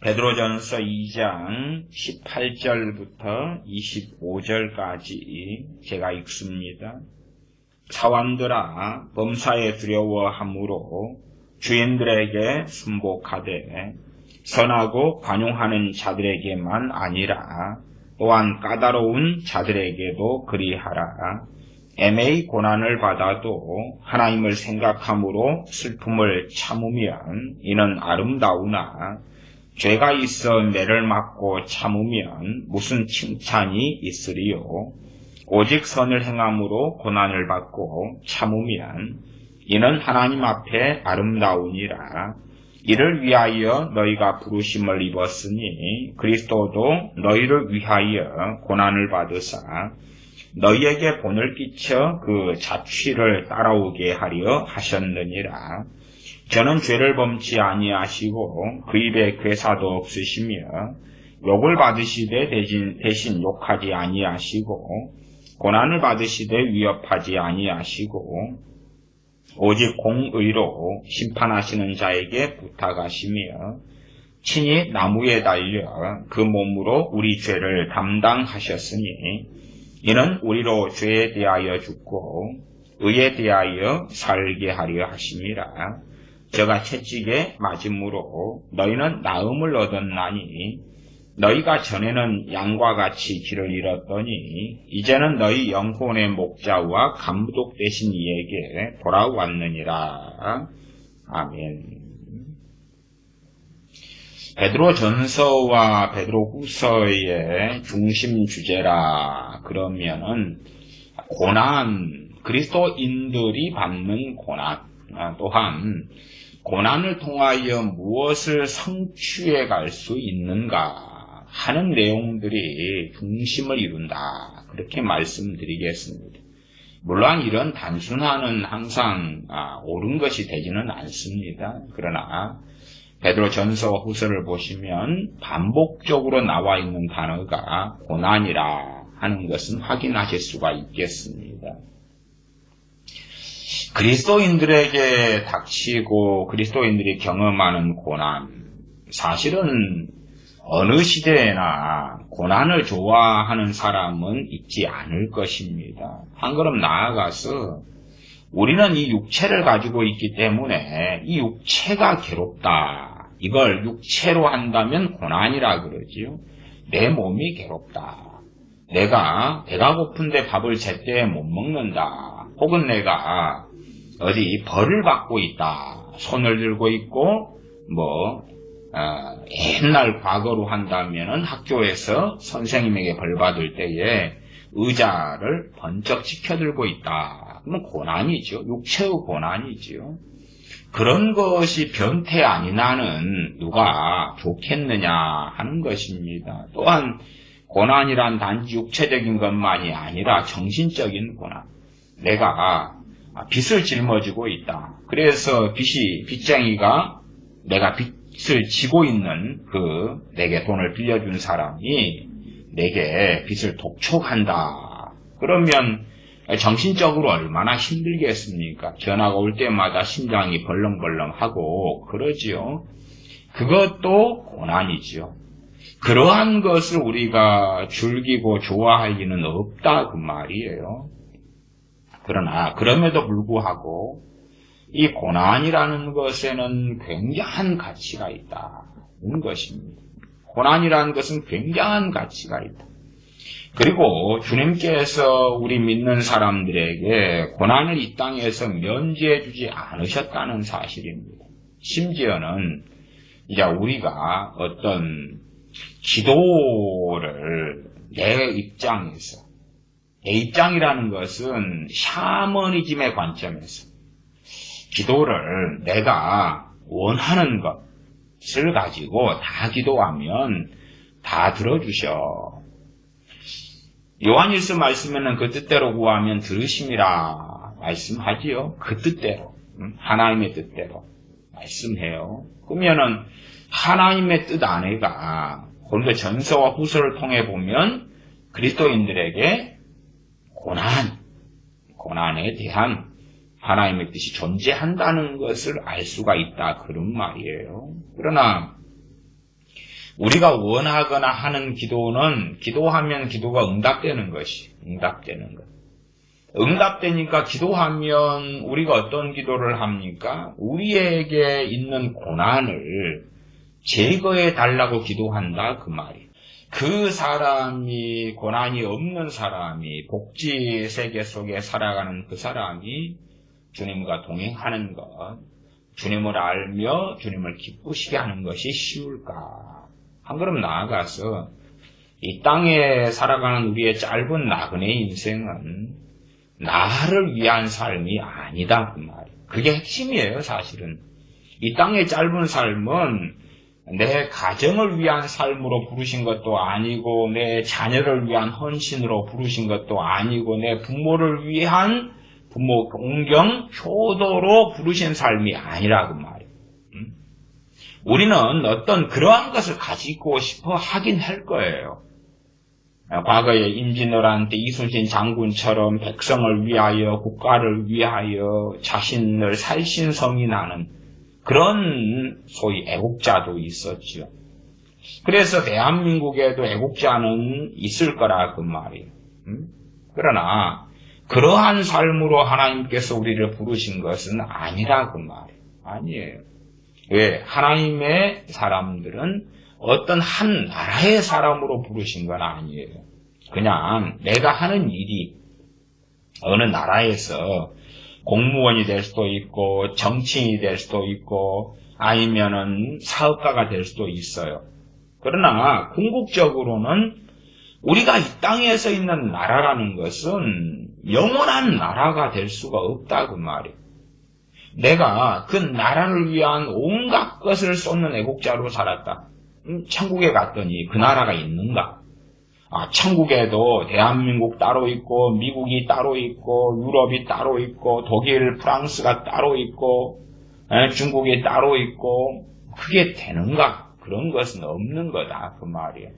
베드로전서 2장 18절부터 25절까지 제가 읽습니다. 차원들아 범사에 두려워함으로 주인들에게 순복하되 선하고 관용하는 자들에게만 아니라 또한 까다로운 자들에게도 그리하라. 애매히 고난을 받아도 하나님을 생각함으로 슬픔을 참으면 이는 아름다우나 죄가 있어 매를 맞고 참으면 무슨 칭찬이 있으리요. 오직 선을 행함으로 고난을 받고 참으면 이는 하나님 앞에 아름다우니라. 이를 위하여 너희가 부르심을 입었으니 그리스도도 너희를 위하여 고난을 받으사 너희에게 본을 끼쳐 그 자취를 따라오게 하려 하셨느니라. 저는 죄를 범치 아니하시고 그 입에 괴사도 없으시며 욕을 받으시되 대신 욕하지 아니하시고 고난을 받으시되 위협하지 아니하시고 오직 공의로 심판하시는 자에게 부탁하시며 친히 나무에 달려 그 몸으로 우리 죄를 담당하셨으니 이는 우리로 죄에 대하여 죽고 의에 대하여 살게 하려 하심이라. 저가 채찍에 맞음으로 너희는 나음을 얻었나니 너희가 전에는 양과 같이 길을 잃었더니 이제는 너희 영혼의 목자와 감독 되신 이에게 돌아왔느니라. 아멘. 베드로전서와 베드로후서의 중심 주제라 그러면은 고난, 그리스도인들이 받는 고난, 또한 고난을 통하여 무엇을 성취해 갈 수 있는가 하는 내용들이 중심을 이룬다. 그렇게 말씀드리겠습니다. 물론 이런 단순화는 항상 옳은 것이 되지는 않습니다. 그러나 베드로전서와 후서를 보시면 반복적으로 나와 있는 단어가 고난이라 하는 것은 확인하실 수가 있겠습니다. 그리스도인들에게 닥치고 그리스도인들이 경험하는 고난, 사실은 어느 시대에나 고난을 좋아하는 사람은 있지 않을 것입니다. 한 걸음 나아가서 우리는 이 육체를 가지고 있기 때문에 이 육체가 괴롭다. 이걸 육체로 한다면 고난이라 그러지요. 내 몸이 괴롭다. 내가 배가 고픈데 밥을 제때 못 먹는다. 혹은 내가 어디 벌을 받고 있다. 손을 들고 있고 옛날 과거로 한다면은 학교에서 선생님에게 벌 받을 때에 의자를 번쩍 치켜들고 있다. 그러면 고난이죠. 육체의 고난이죠. 그런 것이 변태 아니나는 누가 좋겠느냐 하는 것입니다. 또한 고난이란 단지 육체적인 것만이 아니라 정신적인 고난. 내가 빚을 짊어지고 있다. 그래서 빚쟁이가 내가 빚을 지고 있는 내게 돈을 빌려준 사람이 내게 빚을 독촉한다. 그러면 정신적으로 얼마나 힘들겠습니까? 전화가 올 때마다 심장이 벌렁벌렁하고 그러지요. 그것도 고난이지요. 그러한 것을 우리가 즐기고 좋아할 리는 없다 그 말이에요. 그러나 그럼에도 불구하고 이 고난이라는 것에는 굉장한 가치가 있다는 것입니다. 고난이라는 것은 굉장한 가치가 있다. 그리고 주님께서 우리 믿는 사람들에게 고난을 이 땅에서 면제해 주지 않으셨다는 사실입니다. 심지어는 이제 우리가 어떤 기도를 내 입장이라는 것은 샤머니즘의 관점에서 기도를 내가 원하는 것을 가지고 다 기도하면 다 들어주셔. 요한일서 말씀에는 그 뜻대로 구하면 들으심이라 말씀하지요. 그 뜻대로, 하나님의 뜻대로 말씀해요. 그러면은 하나님의 뜻 안에가 고린도 전서와 후서를 통해 보면 그리스도인들에게 고난에 대한 하나님의 뜻이 존재한다는 것을 알 수가 있다. 그런 말이에요. 그러나 우리가 원하거나 하는 기도는 기도하면 기도가 응답되는 것이 응답되는 것. 응답되니까 기도하면 우리가 어떤 기도를 합니까? 우리에게 있는 고난을 제거해 달라고 기도한다 그 말이에요. 그 사람이 고난이 없는 사람이 복지 세계 속에 살아가는 그 사람이 주님과 동행하는 것, 주님을 알며 주님을 기쁘시게 하는 것이 쉬울까? 한 걸음 나아가서 이 땅에 살아가는 우리의 짧은 나그네 인생은 나를 위한 삶이 아니다 그 말이에요. 그게 핵심이에요 사실은. 이 땅의 짧은 삶은 내 가정을 위한 삶으로 부르신 것도 아니고 내 자녀를 위한 헌신으로 부르신 것도 아니고 내 부모를 위한 부모 공경, 효도로 부르신 삶이 아니라 그 말이에요. 우리는 어떤 그러한 것을 가지고 싶어 하긴 할 거예요. 과거에 임진왜란 때 이순신 장군처럼 백성을 위하여 국가를 위하여 자신을 살신성이 나는 그런 소위 애국자도 있었죠. 그래서 대한민국에도 애국자는 있을 거라 그 말이에요. 그러나 그러한 삶으로 하나님께서 우리를 부르신 것은 아니라 그 말이에요. 아니에요. 왜? 하나님의 사람들은 어떤 한 나라의 사람으로 부르신 건 아니에요. 그냥 내가 하는 일이 어느 나라에서 공무원이 될 수도 있고 정치인이 될 수도 있고 아니면은 사업가가 될 수도 있어요. 그러나 궁극적으로는 우리가 이 땅에서 있는 나라라는 것은 영원한 나라가 될 수가 없다 그 말이에요. 내가 그 나라를 위한 온갖 것을 쏟는 애국자로 살았다. 천국에 갔더니 그 나라가 있는가? 천국에도 대한민국 따로 있고 미국이 따로 있고 유럽이 따로 있고 독일, 프랑스가 따로 있고 중국이 따로 있고 그게 되는가? 그런 것은 없는 거다 그 말이에요.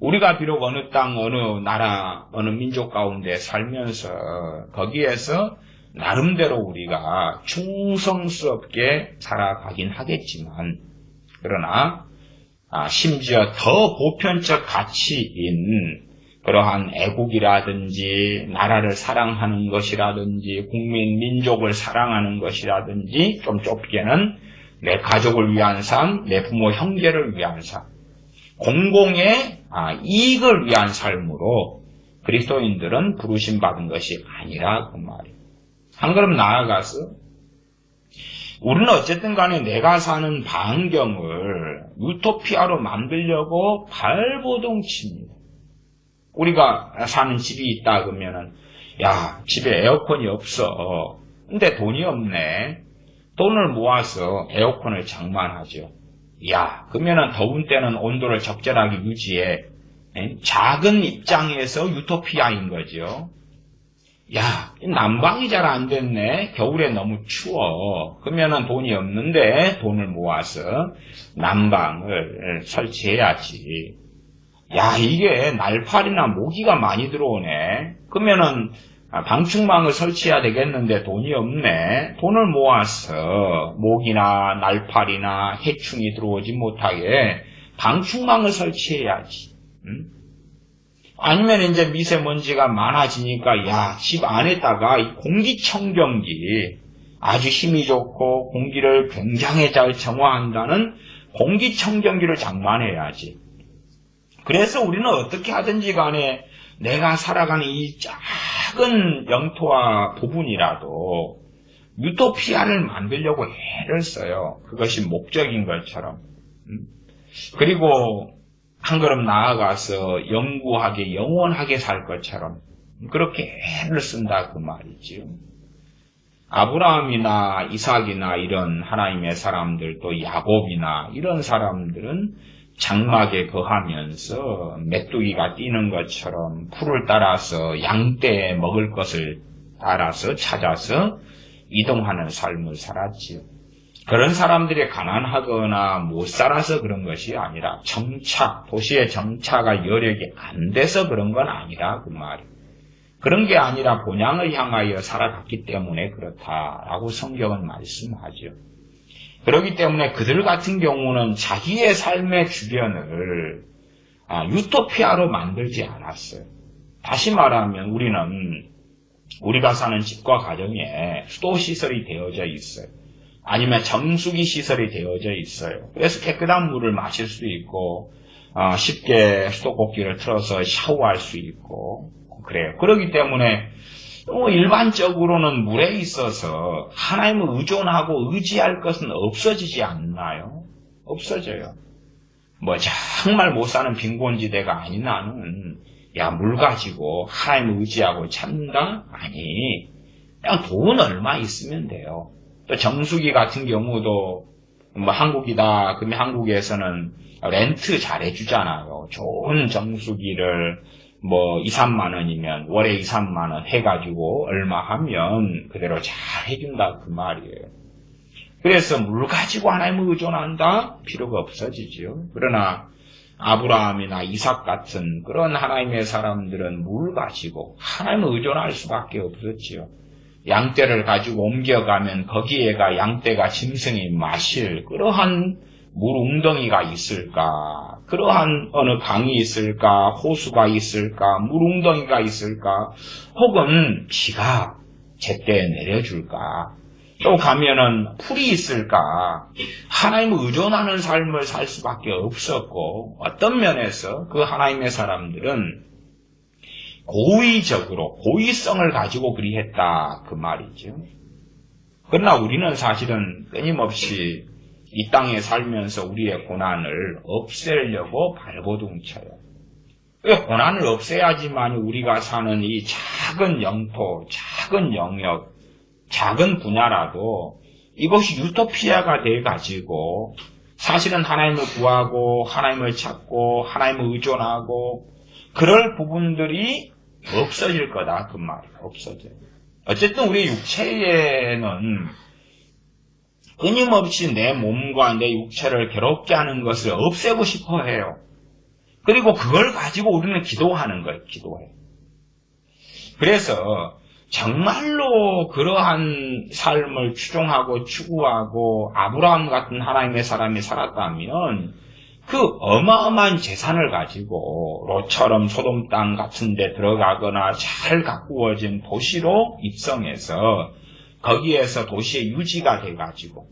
우리가 비록 어느 땅, 어느 나라, 어느 민족 가운데 살면서 거기에서 나름대로 우리가 충성스럽게 살아가긴 하겠지만 그러나 심지어 더 보편적 가치인 그러한 애국이라든지 나라를 사랑하는 것이라든지 국민, 민족을 사랑하는 것이라든지 좀 좁게는 내 가족을 위한 삶, 내 부모, 형제를 위한 삶, 공공의 이익을 위한 삶으로 그리스도인들은 부르심받은 것이 아니라 그 말이에요. 한 걸음 나아가서 우리는 어쨌든 간에 내가 사는 반경을 유토피아로 만들려고 발버둥칩니다. 우리가 사는 집이 있다 그러면은 야, 집에 에어컨이 없어. 근데 돈이 없네. 돈을 모아서 에어컨을 장만하죠. 야, 그러면은 더운 때는 온도를 적절하게 유지해. 작은 입장에서 유토피아인 거죠. 야, 난방이 잘 안 됐네. 겨울에 너무 추워. 그러면은 돈이 없는데 돈을 모아서 난방을 설치해야지. 야, 이게 날파리나 모기가 많이 들어오네. 그러면은 방충망을 설치해야 되겠는데 돈이 없네. 돈을 모아서 모기나 날파리나 해충이 들어오지 못하게 방충망을 설치해야지. 아니면 이제 미세먼지가 많아지니까 야, 집 안에다가 이 공기청정기 아주 힘이 좋고 공기를 굉장히 잘 정화한다는 공기청정기를 장만해야지. 그래서 우리는 어떻게 하든지 간에 내가 살아가는 이 작은 영토와 부분이라도 유토피아를 만들려고 애를 써요. 그것이 목적인 것처럼. 그리고 한 걸음 나아가서 영구하게 영원하게 살 것처럼 그렇게 애를 쓴다 그 말이지요. 아브라함이나 이삭이나 이런 하나님의 사람들 또 야곱이나 이런 사람들은 장막에 거하면서 메뚜기가 뛰는 것처럼 풀을 따라서 양떼에 먹을 것을 따라서 찾아서 이동하는 삶을 살았지요. 그런 사람들이 가난하거나 못 살아서 그런 것이 아니라 도시의 정착가 여력이 안 돼서 그런 건 아니라 그 말이에요. 그런 게 아니라 본향을 향하여 살아갔기 때문에 그렇다라고 성경은 말씀하죠. 그렇기 때문에 그들 같은 경우는 자기의 삶의 주변을 유토피아로 만들지 않았어요. 다시 말하면 우리가 사는 집과 가정에 수도시설이 되어져 있어요. 아니면 정수기 시설이 되어져 있어요. 그래서 깨끗한 물을 마실 수 있고 쉽게 수도꼭지를 틀어서 샤워할 수 있고 그래요. 그렇기 때문에 일반적으로는 물에 있어서 하나님을 의존하고 의지할 것은 없어지지 않나요? 없어져요. 정말 못 사는 빈곤지대가 아닌 나는 물 가지고 하나님을 의지하고 찾는다? 아니, 그냥 돈 얼마 있으면 돼요. 또 정수기 같은 경우도 한국이다. 그러면 한국에서는 렌트 잘 해주잖아요. 좋은 정수기를 2, 3만 원이면 월에 2, 3만 원 해가지고 얼마 하면 그대로 잘 해준다 그 말이에요. 그래서 물 가지고 하나님을 의존한다? 필요가 없어지지요. 그러나 아브라함이나 이삭 같은 그런 하나님의 사람들은 물 가지고 하나님을 의존할 수밖에 없었지요. 양떼를 가지고 옮겨가면 거기에가 양떼가 짐승이 마실 그러한 물 웅덩이가 있을까? 그러한 어느 강이 있을까? 호수가 있을까? 물 웅덩이가 있을까? 혹은 비가 제때 내려줄까? 또 가면은 풀이 있을까? 하나님을 의존하는 삶을 살 수밖에 없었고 어떤 면에서 그 하나님의 사람들은 고의성을 가지고 그리했다 그 말이죠. 그러나 우리는 사실은 끊임없이 이 땅에 살면서 우리의 고난을 없애려고 발버둥쳐요. 고난을 없애야지만 우리가 사는 이 작은 영토, 작은 영역, 작은 분야라도 이것이 유토피아가 돼가지고 사실은 하나님을 구하고 하나님을 찾고 하나님을 의존하고 그럴 부분들이 없어질 거다 그 말이에요. 없어져요. 어쨌든 우리 육체에는 끊임없이 내 몸과 내 육체를 괴롭게 하는 것을 없애고 싶어 해요. 그리고 그걸 가지고 우리는 기도하는 거예요. 기도해요. 그래서 정말로 그러한 삶을 추종하고 추구하고 아브라함 같은 하나님의 사람이 살았다면 그 어마어마한 재산을 가지고 롯처럼 소돔 땅 같은 데 들어가거나 잘 가꾸어진 도시로 입성해서 거기에서 도시의 유지가 돼가지고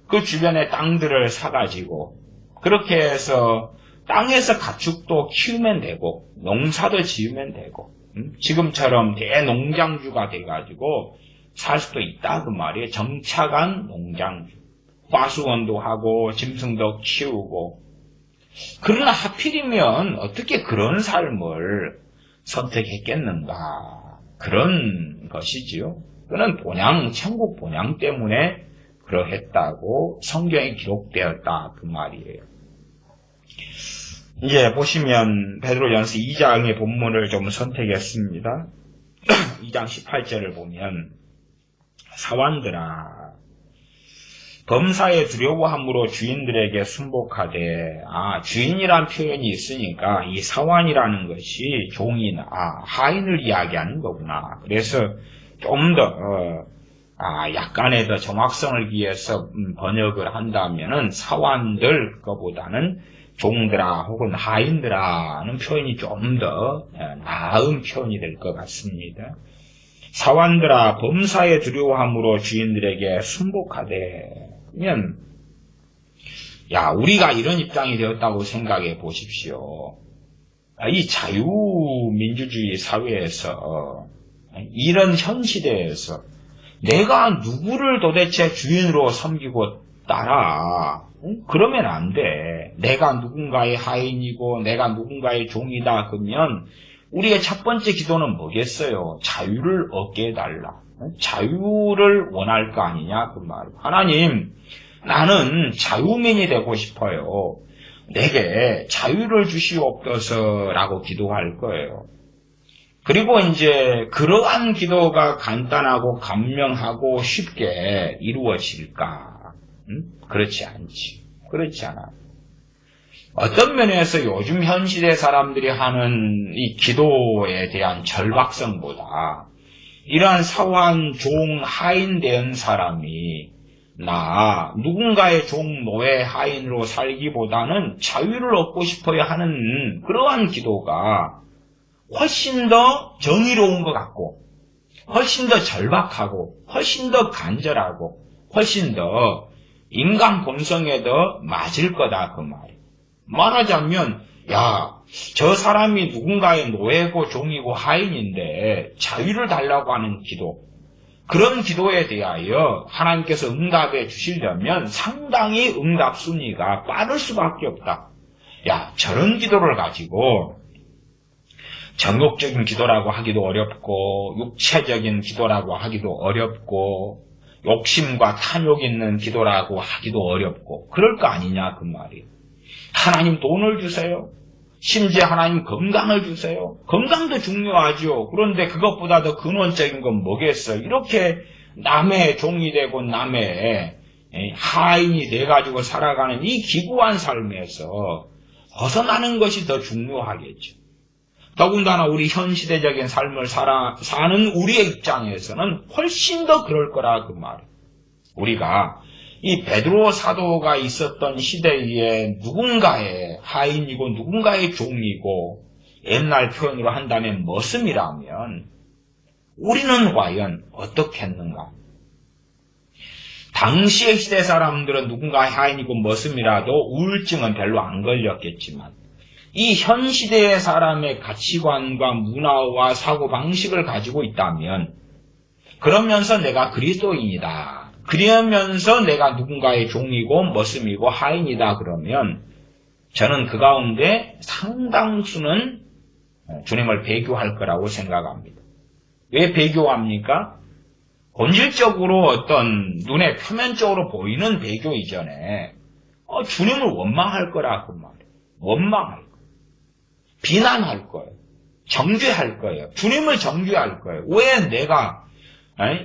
그 주변의 땅들을 사가지고 그렇게 해서 땅에서 가축도 키우면 되고 농사도 지으면 되고 지금처럼 대농장주가 돼가지고 살 수도 있다 그 말이에요. 정착한 농장주. 과수원도 하고 짐승도 키우고. 그러나 하필이면 어떻게 그런 삶을 선택했겠는가. 그런 것이지요. 그는 천국 본향 때문에 그러했다고 성경에 기록되었다 그 말이에요. 이제 보시면 베드로전서 2장의 본문을 좀 선택했습니다. 2장 18절을 보면 사환들아 범사에 두려워함으로 주인들에게 순복하되 주인이란 표현이 있으니까 이 사환이라는 것이 종이나 하인을 이야기하는 거구나. 그래서 좀 더 약간의 더 정확성을 위해서 번역을 한다면은 사환들 거보다는 종들아 혹은 하인들아는 표현이 좀 더 나은 표현이 될 것 같습니다. 사환들아 범사에 두려워함으로 주인들에게 순복하되 그러면 우리가 이런 입장이 되었다고 생각해 보십시오. 이 자유민주주의 사회에서 이런 현 시대에서 내가 누구를 도대체 주인으로 섬기고 따라 그러면 안 돼. 내가 누군가의 하인이고 내가 누군가의 종이다 그러면 우리의 첫 번째 기도는 뭐겠어요? 자유를 얻게 해달라. 자유를 원할 거 아니냐 그 말. 하나님 나는 자유민이 되고 싶어요. 내게 자유를 주시옵소서라고 기도할 거예요. 그리고 이제 그러한 기도가 간단하고 간명하고 쉽게 이루어질까? 그렇지 않지. 그렇지 않아. 어떤 면에서 요즘 현 시대 사람들이 하는 이 기도에 대한 절박성보다 이러한 사환, 종, 하인 된 사람이 나 누군가의 종, 노예, 하인으로 살기보다는 자유를 얻고 싶어야 하는 그러한 기도가 훨씬 더 정의로운 것 같고 훨씬 더 절박하고 훨씬 더 간절하고 훨씬 더 인간 본성에 더 맞을 거다 그 말이에요. 말하자면 저 사람이 누군가의 노예고 종이고 하인인데 자유를 달라고 하는 기도, 그런 기도에 대하여 하나님께서 응답해 주시려면 상당히 응답 순위가 빠를 수밖에 없다. 저런 기도를 가지고 정욕적인 기도라고 하기도 어렵고 육체적인 기도라고 하기도 어렵고 욕심과 탐욕 있는 기도라고 하기도 어렵고 그럴 거 아니냐 그 말이에요. 하나님 돈을 주세요. 심지어 하나님 건강을 주세요. 건강도 중요하죠. 그런데 그것보다 더 근원적인 건 뭐겠어요? 이렇게 남의 종이 되고 남의 하인이 돼가지고 살아가는 이 기구한 삶에서 벗어나는 것이 더 중요하겠죠. 더군다나 우리 현 시대적인 삶을 사는 우리의 입장에서는 훨씬 더 그럴 거라 그 말이에요. 우리가 이 베드로 사도가 있었던 시대에 누군가의 하인이고 누군가의 종이고 옛날 표현으로 한다면 머슴이라면 우리는 과연 어떻게 했는가? 당시의 시대 사람들은 누군가의 하인이고 머슴이라도 우울증은 별로 안 걸렸겠지만 이 현 시대의 사람의 가치관과 문화와 사고방식을 가지고 있다면 그러면서 내가 그리스도인이다. 그러면서 내가 누군가의 종이고 머슴이고 하인이다 그러면 저는 그 가운데 상당수는 주님을 배교할 거라고 생각합니다. 왜 배교합니까? 본질적으로 어떤 눈에 표면적으로 보이는 배교 이전에 주님을 원망할 거라 그 말이에요. 원망할 거예요. 비난할 거예요. 정죄할 거예요. 주님을 정죄할 거예요. 왜 내가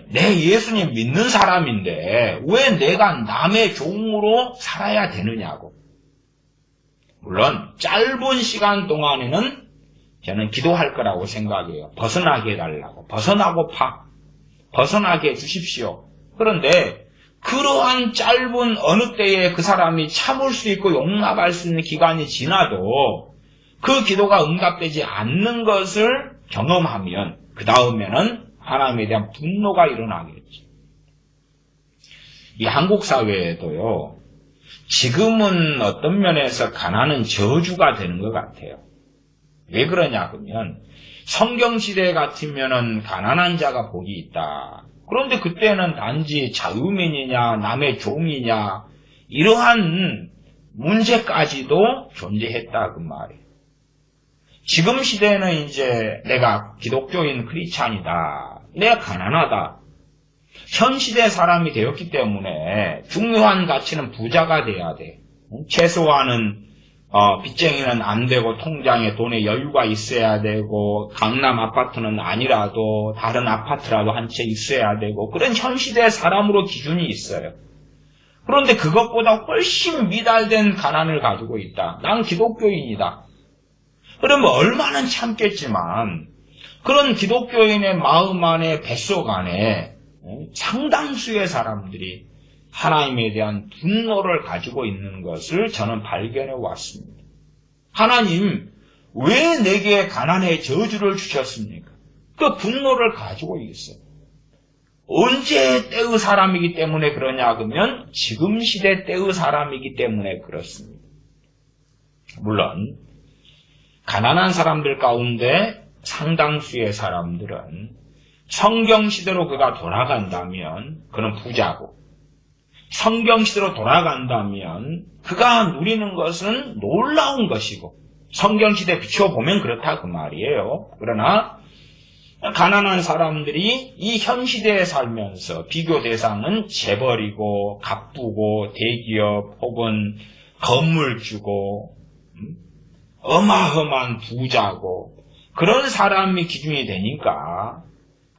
내 예수님 믿는 사람인데 왜 내가 남의 종으로 살아야 되느냐고. 물론 짧은 시간 동안에는 저는 기도할 거라고 생각해요. 벗어나게 해달라고. 벗어나게 해주십시오. 그런데 그러한 짧은 어느 때에 그 사람이 참을 수 있고 용납할 수 있는 기간이 지나도 그 기도가 응답되지 않는 것을 경험하면 그 다음에는 하나님에 대한 분노가 일어나겠죠. 이 한국 사회에도요, 지금은 어떤 면에서 가난은 저주가 되는 것 같아요. 왜 그러냐 그러면 성경시대 같으면은 가난한 자가 복이 있다. 그런데 그때는 단지 자유민이냐 남의 종이냐 이러한 문제까지도 존재했다 그 말이에요. 지금 시대에는 이제 내가 기독교인 크리스찬이다. 내가 가난하다. 현 시대 사람이 되었기 때문에 중요한 가치는 부자가 돼야 돼. 최소한은 빚쟁이는 안 되고 통장에 돈에 여유가 있어야 되고 강남 아파트는 아니라도 다른 아파트라도 한 채 있어야 되고 그런 현 시대 사람으로 기준이 있어요. 그런데 그것보다 훨씬 미달된 가난을 가지고 있다. 난 기독교인이다. 그러면 얼마나 참겠지만 그런 기독교인의 마음 안에 뱃속 안에 상당수의 사람들이 하나님에 대한 분노를 가지고 있는 것을 저는 발견해 왔습니다. 하나님, 왜 내게 가난의 저주를 주셨습니까? 그 분노를 가지고 있어요. 언제 때의 사람이기 때문에 그러냐 그러면 지금 시대 때의 사람이기 때문에 그렇습니다. 물론 가난한 사람들 가운데 상당수의 사람들은 성경시대로 그가 돌아간다면 그는 부자고 성경시대로 돌아간다면 그가 누리는 것은 놀라운 것이고 성경시대 비춰보면 그렇다 그 말이에요. 그러나 가난한 사람들이 이 현 시대에 살면서 비교 대상은 재벌이고 갑부고 대기업 혹은 건물주고 어마어마한 부자고 그런 사람이 기준이 되니까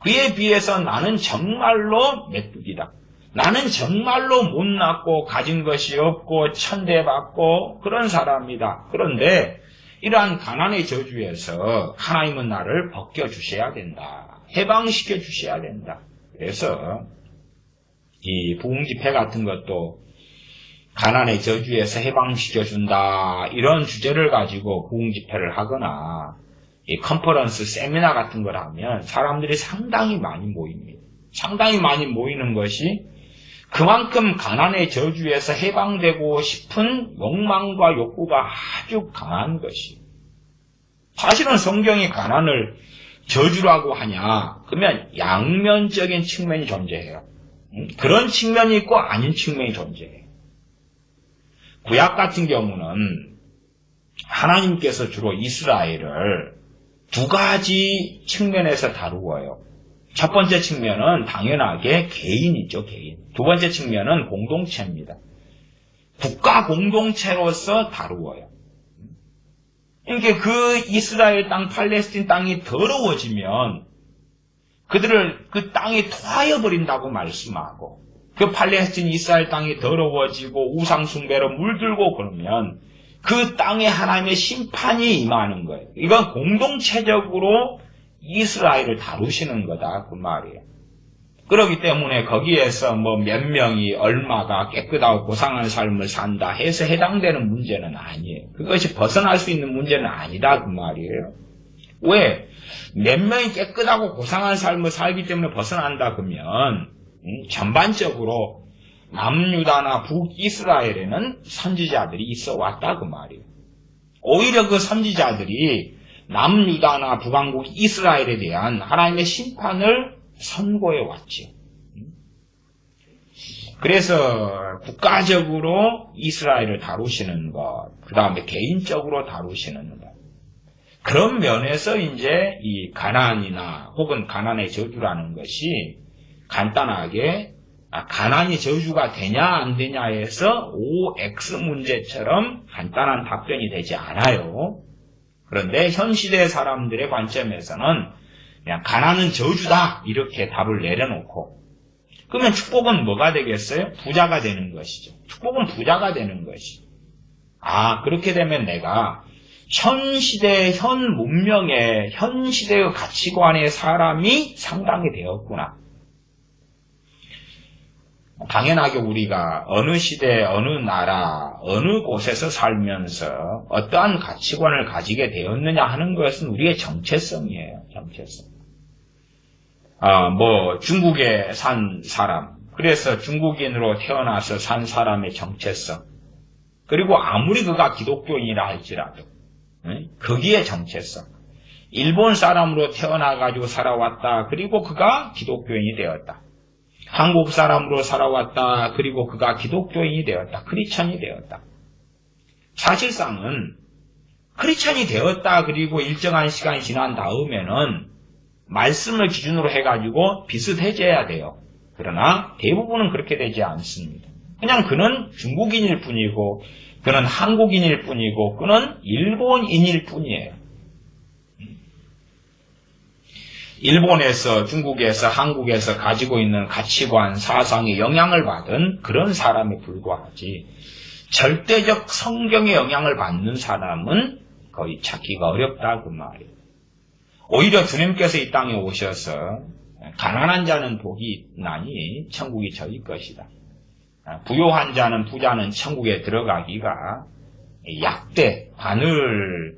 그에 비해서 나는 정말로 메뚜기다. 나는 정말로 못났고 가진 것이 없고 천대받고 그런 사람이다. 그런데 이러한 가난의 저주에서 하나님은 나를 벗겨주셔야 된다. 해방시켜 주셔야 된다. 그래서 이 부흥집회 같은 것도 가난의 저주에서 해방시켜준다 이런 주제를 가지고 부흥집회를 하거나 이 컨퍼런스 세미나 같은 걸 하면 사람들이 상당히 많이 모입니다. 상당히 많이 모이는 것이 그만큼 가난의 저주에서 해방되고 싶은 욕망과 욕구가 아주 강한 것이. 사실은 성경이 가난을 저주라고 하냐? 그러면 양면적인 측면이 존재해요. 그런 측면이 있고 아닌 측면이 존재해요. 구약 같은 경우는 하나님께서 주로 이스라엘을 두 가지 측면에서 다루어요. 첫 번째 측면은 당연하게 개인이죠, 개인. 두 번째 측면은 공동체입니다. 국가 공동체로서 다루어요. 그러니까 그 이스라엘 땅, 팔레스틴 땅이 더러워지면 그들을 그 땅에 토하여 버린다고 말씀하고 그 팔레스틴 이스라엘 땅이 더러워지고 우상숭배로 물들고 그러면 그 땅에 하나님의 심판이 임하는 거예요. 이건 공동체적으로 이스라엘을 다루시는 거다 그 말이에요. 그렇기 때문에 거기에서 뭐 몇 명이 얼마가 깨끗하고 고상한 삶을 산다 해서 해당되는 문제는 아니에요. 그것이 벗어날 수 있는 문제는 아니다 그 말이에요. 왜? 몇 명이 깨끗하고 고상한 삶을 살기 때문에 벗어난다 그러면 전반적으로 남유다나 북이스라엘에는 선지자들이 있어 왔다 그 말이에요. 오히려 그 선지자들이 남유다나 북왕국 이스라엘에 대한 하나님의 심판을 선고해 왔지요. 그래서 국가적으로 이스라엘을 다루시는 것, 그 다음에 개인적으로 다루시는 것. 그런 면에서 이제 이 가난이나 혹은 가난의 저주라는 것이 간단하게 가난이 저주가 되냐 안 되냐에서 OX 문제처럼 간단한 답변이 되지 않아요. 그런데 현 시대 사람들의 관점에서는 그냥 가난은 저주다 이렇게 답을 내려놓고 그러면 축복은 뭐가 되겠어요? 부자가 되는 것이죠. 축복은 부자가 되는 것이. 그렇게 되면 내가 현 시대, 현 문명의, 현 시대의 가치관의 사람이 상당히 되었구나. 당연하게 우리가 어느 시대, 어느 나라, 어느 곳에서 살면서 어떠한 가치관을 가지게 되었느냐 하는 것은 우리의 정체성이에요. 정체성. 중국에 산 사람, 그래서 중국인으로 태어나서 산 사람의 정체성. 그리고 아무리 그가 기독교인이라 할지라도, 거기에 정체성. 일본 사람으로 태어나가지고 살아왔다. 그리고 그가 기독교인이 되었다. 한국 사람으로 살아왔다. 그리고 그가 기독교인이 되었다. 크리스천이 되었다. 사실상은 크리스천이 되었다. 그리고 일정한 시간이 지난 다음에는 말씀을 기준으로 해가지고 비슷해져야 돼요. 그러나 대부분은 그렇게 되지 않습니다. 그냥 그는 중국인일 뿐이고 그는 한국인일 뿐이고 그는 일본인일 뿐이에요. 일본에서, 중국에서, 한국에서 가지고 있는 가치관, 사상에 영향을 받은 그런 사람에 불과하지 절대적 성경의 영향을 받는 사람은 거의 찾기가 어렵다 그 말이에요. 오히려 주님께서 이 땅에 오셔서 가난한 자는 복이 나니 천국이 저희 것이다. 부요한 자는 부자는 천국에 들어가기가 약대, 바늘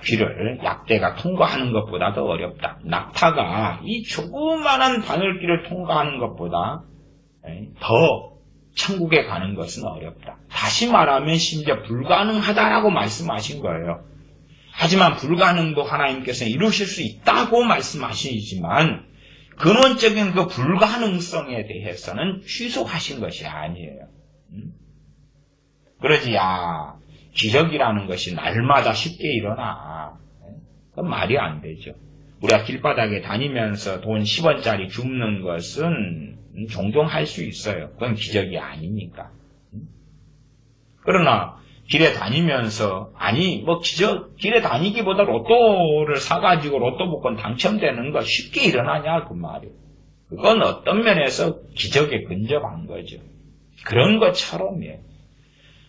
귀를 약대가 통과하는 것보다 더 어렵다. 낙타가 이 조그마한 바늘길을 통과하는 것보다 더 천국에 가는 것은 어렵다. 다시 말하면 심지어 불가능하다라고 말씀하신 거예요. 하지만 불가능도 하나님께서는 이루실 수 있다고 말씀하시지만 근원적인 그 불가능성에 대해서는 취소하신 것이 아니에요. 그러지 기적이라는 것이 날마다 쉽게 일어나. 그건 말이 안 되죠. 우리가 길바닥에 다니면서 돈 10원짜리 줍는 것은 종종 할 수 있어요. 그건 기적이 아니니까. 그러나 길에 다니면서 길에 다니기보다 로또를 사가지고 로또 복권 당첨되는 거 쉽게 일어나냐 그 말이에요. 그건 어떤 면에서 기적에 근접한 거죠. 그런 것처럼이에요.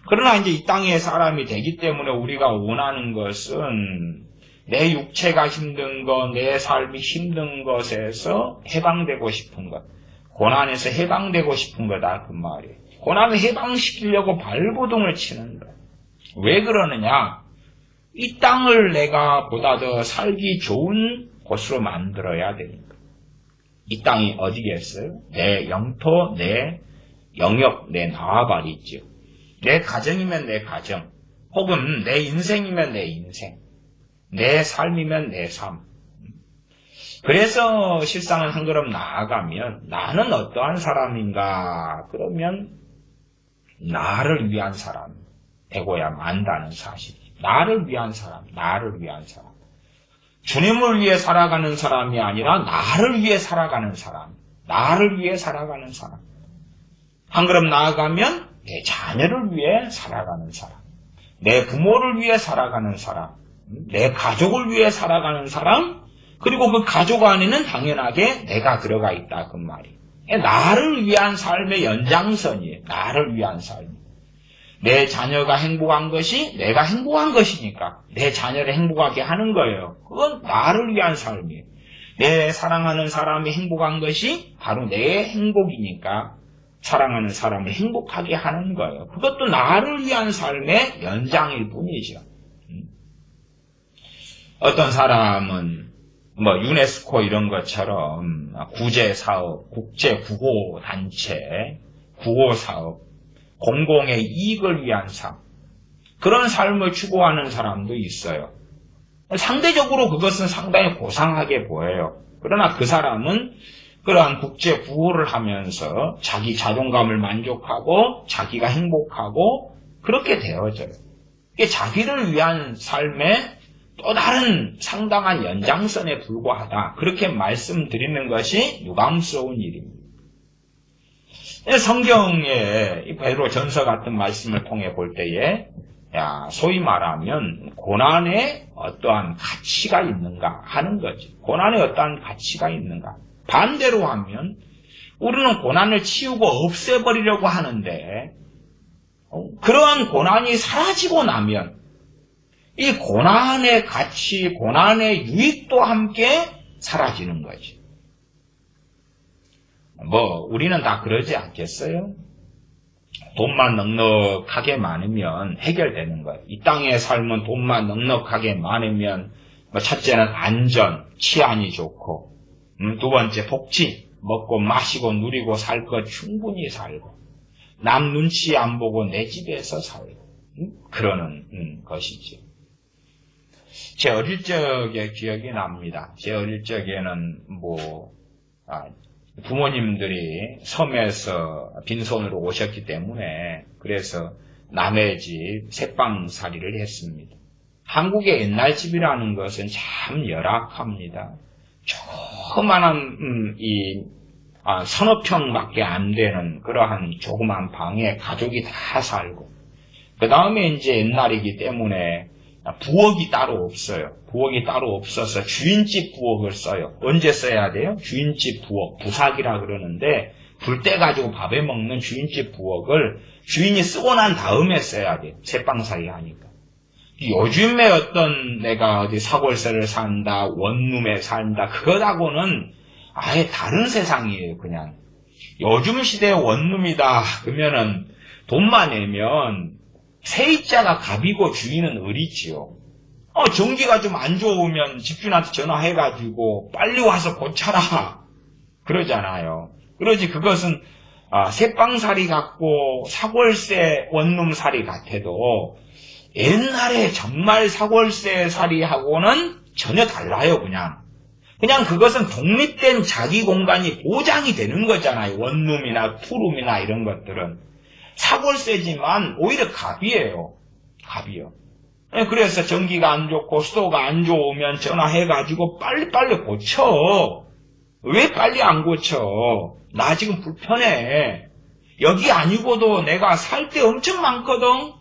그러나 이제 이 땅의 사람이 되기 때문에 우리가 원하는 것은 내 육체가 힘든 것, 내 삶이 힘든 것에서 해방되고 싶은 것. 고난에서 해방되고 싶은 거다 그 말이에요. 고난을 해방시키려고 발버둥을 치는 거예요. 왜 그러느냐? 이 땅을 내가 보다 더 살기 좋은 곳으로 만들어야 되니까. 이 땅이 어디겠어요? 내 영토, 내 영역, 내 나와바리죠. 내 가정이면 내 가정, 혹은 내 인생이면 내 인생, 내 삶이면 내 삶. 그래서 실상은 한 걸음 나아가면 나는 어떠한 사람인가? 그러면 나를 위한 사람 되고야 만다는 사실. 나를 위한 사람, 나를 위한 사람. 주님을 위해 살아가는 사람이 아니라 나를 위해 살아가는 사람, 나를 위해 살아가는 사람. 한 걸음 나아가면 내 자녀를 위해 살아가는 사람, 내 부모를 위해 살아가는 사람, 내 가족을 위해 살아가는 사람, 그리고 그 가족 안에는 당연하게 내가 들어가 있다 그 말이에요. 나를 위한 삶의 연장선이에요. 나를 위한 삶. 내 자녀가 행복한 것이 내가 행복한 것이니까 내 자녀를 행복하게 하는 거예요. 그건 나를 위한 삶이에요. 내 사랑하는 사람이 행복한 것이 바로 내 행복이니까 사랑하는 사람을 행복하게 하는 거예요. 그것도 나를 위한 삶의 연장일 뿐이죠. 어떤 사람은 유네스코 이런 것처럼 구제사업, 국제구호단체, 구호사업, 공공의 이익을 위한 삶, 그런 삶을 추구하는 사람도 있어요. 상대적으로 그것은 상당히 고상하게 보여요. 그러나 그 사람은 그러한 국제 구호를 하면서 자기 자존감을 만족하고 자기가 행복하고 그렇게 되어져요. 이게 자기를 위한 삶의 또 다른 상당한 연장선에 불과하다. 그렇게 말씀드리는 것이 유감스러운 일입니다. 성경의 베드로 전서 같은 말씀을 통해 볼 때에 소위 말하면 고난에 어떠한 가치가 있는가 하는 거지. 고난에 어떠한 가치가 있는가. 반대로 하면 우리는 고난을 치우고 없애버리려고 하는데 그러한 고난이 사라지고 나면 이 고난의 가치, 고난의 유익도 함께 사라지는 거지. 우리는 다 그러지 않겠어요? 돈만 넉넉하게 많으면 해결되는 거예요. 이 땅의 삶은 돈만 넉넉하게 많으면 첫째는 안전, 치안이 좋고 두 번째 복지, 먹고 마시고 누리고 살 것 충분히 살고 남 눈치 안 보고 내 집에서 살고 그러는 것이죠. 제 어릴 적의 기억이 납니다. 제 어릴 적에는 부모님들이 섬에서 빈손으로 오셨기 때문에 그래서 남의 집 새빵살이를 했습니다. 한국의 옛날 집이라는 것은 참 열악합니다. 조그만한 서너 평밖에 안 되는 그러한 조그만 방에 가족이 다 살고 그 다음에 이제 옛날이기 때문에 부엌이 따로 없어요. 부엌이 따로 없어서 주인집 부엌을 써요. 언제 써야 돼요? 주인집 부엌, 부삭이라 그러는데 불 때 가지고 밥에 먹는 주인집 부엌을 주인이 쓰고 난 다음에 써야 돼요. 새빵살이 하니까. 요즘에 어떤 내가 어디 사골세를 산다, 원룸에 산다, 그거하고는 아예 다른 세상이에요, 그냥. 요즘 시대의 원룸이다, 그러면은 돈만 내면 세입자가 갑이고 주인은 을이지요. 전기가 좀 안 좋으면 집주인한테 전화해가지고 빨리 와서 고쳐라. 그러잖아요. 그러지 그것은 새빵살이 같고 사골세 원룸살이 같아도 옛날에 정말 사골세살이하고는 전혀 달라요, 그냥. 그냥 그것은 독립된 자기 공간이 보장이 되는 거잖아요. 원룸이나 투룸이나 이런 것들은. 사골세지만 오히려 갑이에요. 갑이요. 그래서 전기가 안 좋고 수도가 안 좋으면 전화해가지고 빨리빨리 고쳐. 왜 빨리 안 고쳐? 나 지금 불편해. 여기 아니고도 내가 살 데 엄청 많거든.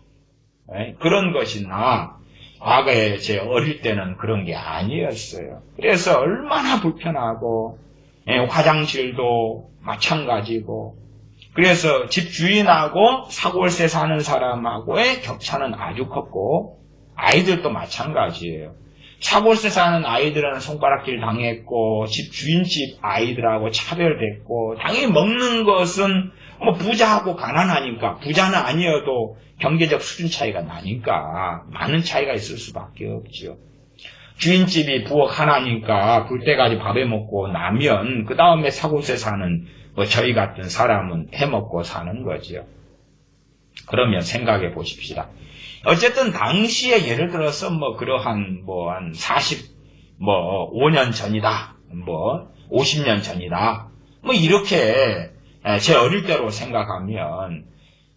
그런 것이나 과거에 제 어릴 때는 그런 게 아니었어요. 그래서 얼마나 불편하고 화장실도 마찬가지고 그래서 집 주인하고 사골세 사는 사람하고의 격차는 아주 컸고 아이들도 마찬가지예요. 사골세 사는 아이들은 손가락질 당했고, 집 주인집 아이들하고 차별됐고, 당연히 먹는 것은 뭐 부자하고 가난하니까, 부자는 아니어도 경제적 수준 차이가 나니까 많은 차이가 있을 수밖에 없지요. 주인집이 부엌 하나니까 굴 때까지 밥해 먹고 나면 그 다음에 사골세 사는 뭐 저희 같은 사람은 해먹고 사는 거지요. 그러면 생각해 보십시다. 어쨌든 당시에 예를 들어서 뭐 그러한 뭐 한 5년 전이다, 뭐 50년 전이다, 뭐 이렇게 제 어릴 때로 생각하면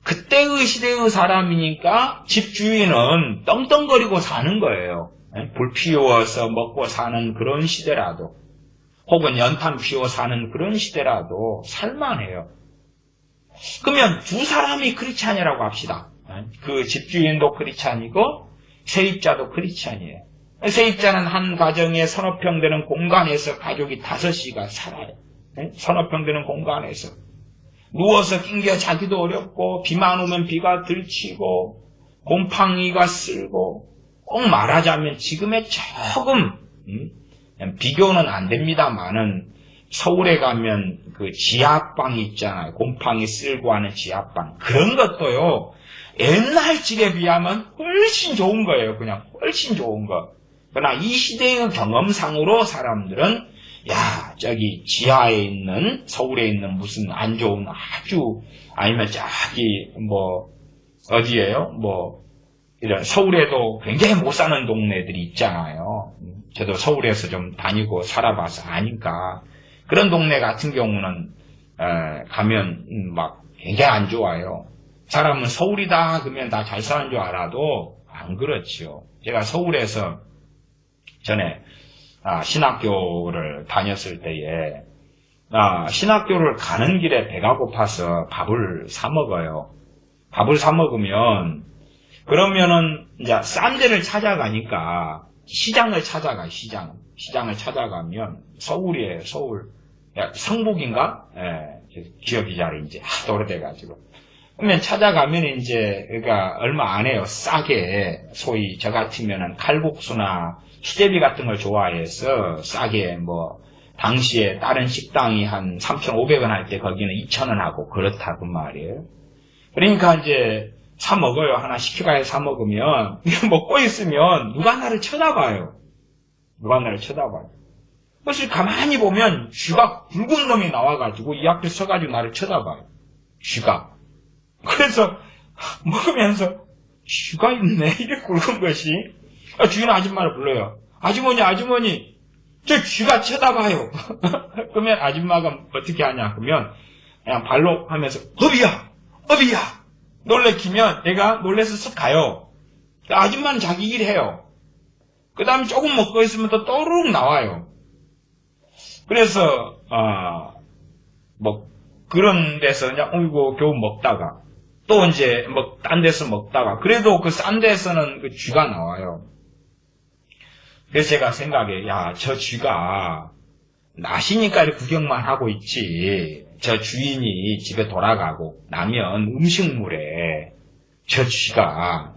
그때의 시대의 사람이니까 집주인은 떵떵거리고 사는 거예요. 불 피워서 먹고 사는 그런 시대라도, 혹은 연탄 피워 사는 그런 시대라도 살만해요. 그러면 두 사람이 크리스찬이라고 합시다. 그 집주인도 크리스찬이고 세입자도 크리스찬이에요. 세입자는 한 가정에 서너 평 되는 공간에서 가족이 5이가 살아요. 서너 평 되는 공간에서 누워서 낑겨 자기도 어렵고, 비만 오면 비가 들치고, 곰팡이가 쓸고, 꼭 말하자면 지금의 조금 비교는 안 됩니다만은 서울에 가면 그 지하방 있잖아요. 곰팡이 쓸고 하는 지하방, 그런 것도요 옛날 집에 비하면 훨씬 좋은 거예요. 그냥 훨씬 좋은 거. 그러나 이 시대의 경험상으로 사람들은 야, 저기 지하에 있는, 서울에 있는 무슨 안 좋은 아주, 아니면 저기 뭐 어디예요? 뭐 이런 서울에도 굉장히 못 사는 동네들이 있잖아요. 저도 서울에서 좀 다니고 살아봐서 아니까 그런 동네 같은 경우는 가면 막 굉장히 안 좋아요. 사람은 서울이다 그러면 다 잘 사는 줄 알아도 안 그렇지요. 제가 서울에서 전에 신학교를 다녔을 때에 신학교를 가는 길에 배가 고파서 밥을 사 먹어요. 밥을 사 먹으면 그러면은 이제 싼 데를 찾아가니까 시장을 찾아가. 시장을 찾아가면 서울이에요. 서울. 성북인가? 기억이 잘 이제 하도 오래돼가지고. 그러면 찾아가면 이제 그러니까 얼마 안 해요. 싸게, 소위 저 같으면은 칼국수나 수제비 같은 걸 좋아해서 싸게 뭐 당시에 다른 식당이 한 3,500원 할 때 거기는 2,000원 하고 그렇다고 말이에요. 그러니까 이제 사 먹어요. 하나 시켜가야 사 먹으면 이거 먹고 있으면 누가 나를 쳐다봐요. 그래서 가만히 보면 쥐가 굵은 놈이 나와가지고 이 앞에 서가지고 나를 쳐다봐요. 쥐가. 그래서 먹으면서 쥐가 있네. 이게 굵은 것이. 주인 아줌마를 불러요. 아주머니, 저 쥐가 쳐다봐요. 그러면 아줌마가 어떻게 하냐? 그러면 그냥 발로 하면서 업이야. 놀래키면 내가 놀래서 쓱 가요. 아줌마는 자기 일 해요. 그 다음에 조금 먹고 있으면 또 또르륵 나와요. 그래서 뭐 그런 데서 그냥 어이구 겨우 먹다가 또 이제 뭐 딴 데서 먹다가 그래도 그 싼 데서는 그 쥐가 나와요. 그래서 제가 생각해, 야, 저 쥐가 나시니까 이렇게 구경만 하고 있지. 저 주인이 집에 돌아가고 나면 음식물에 저 쥐가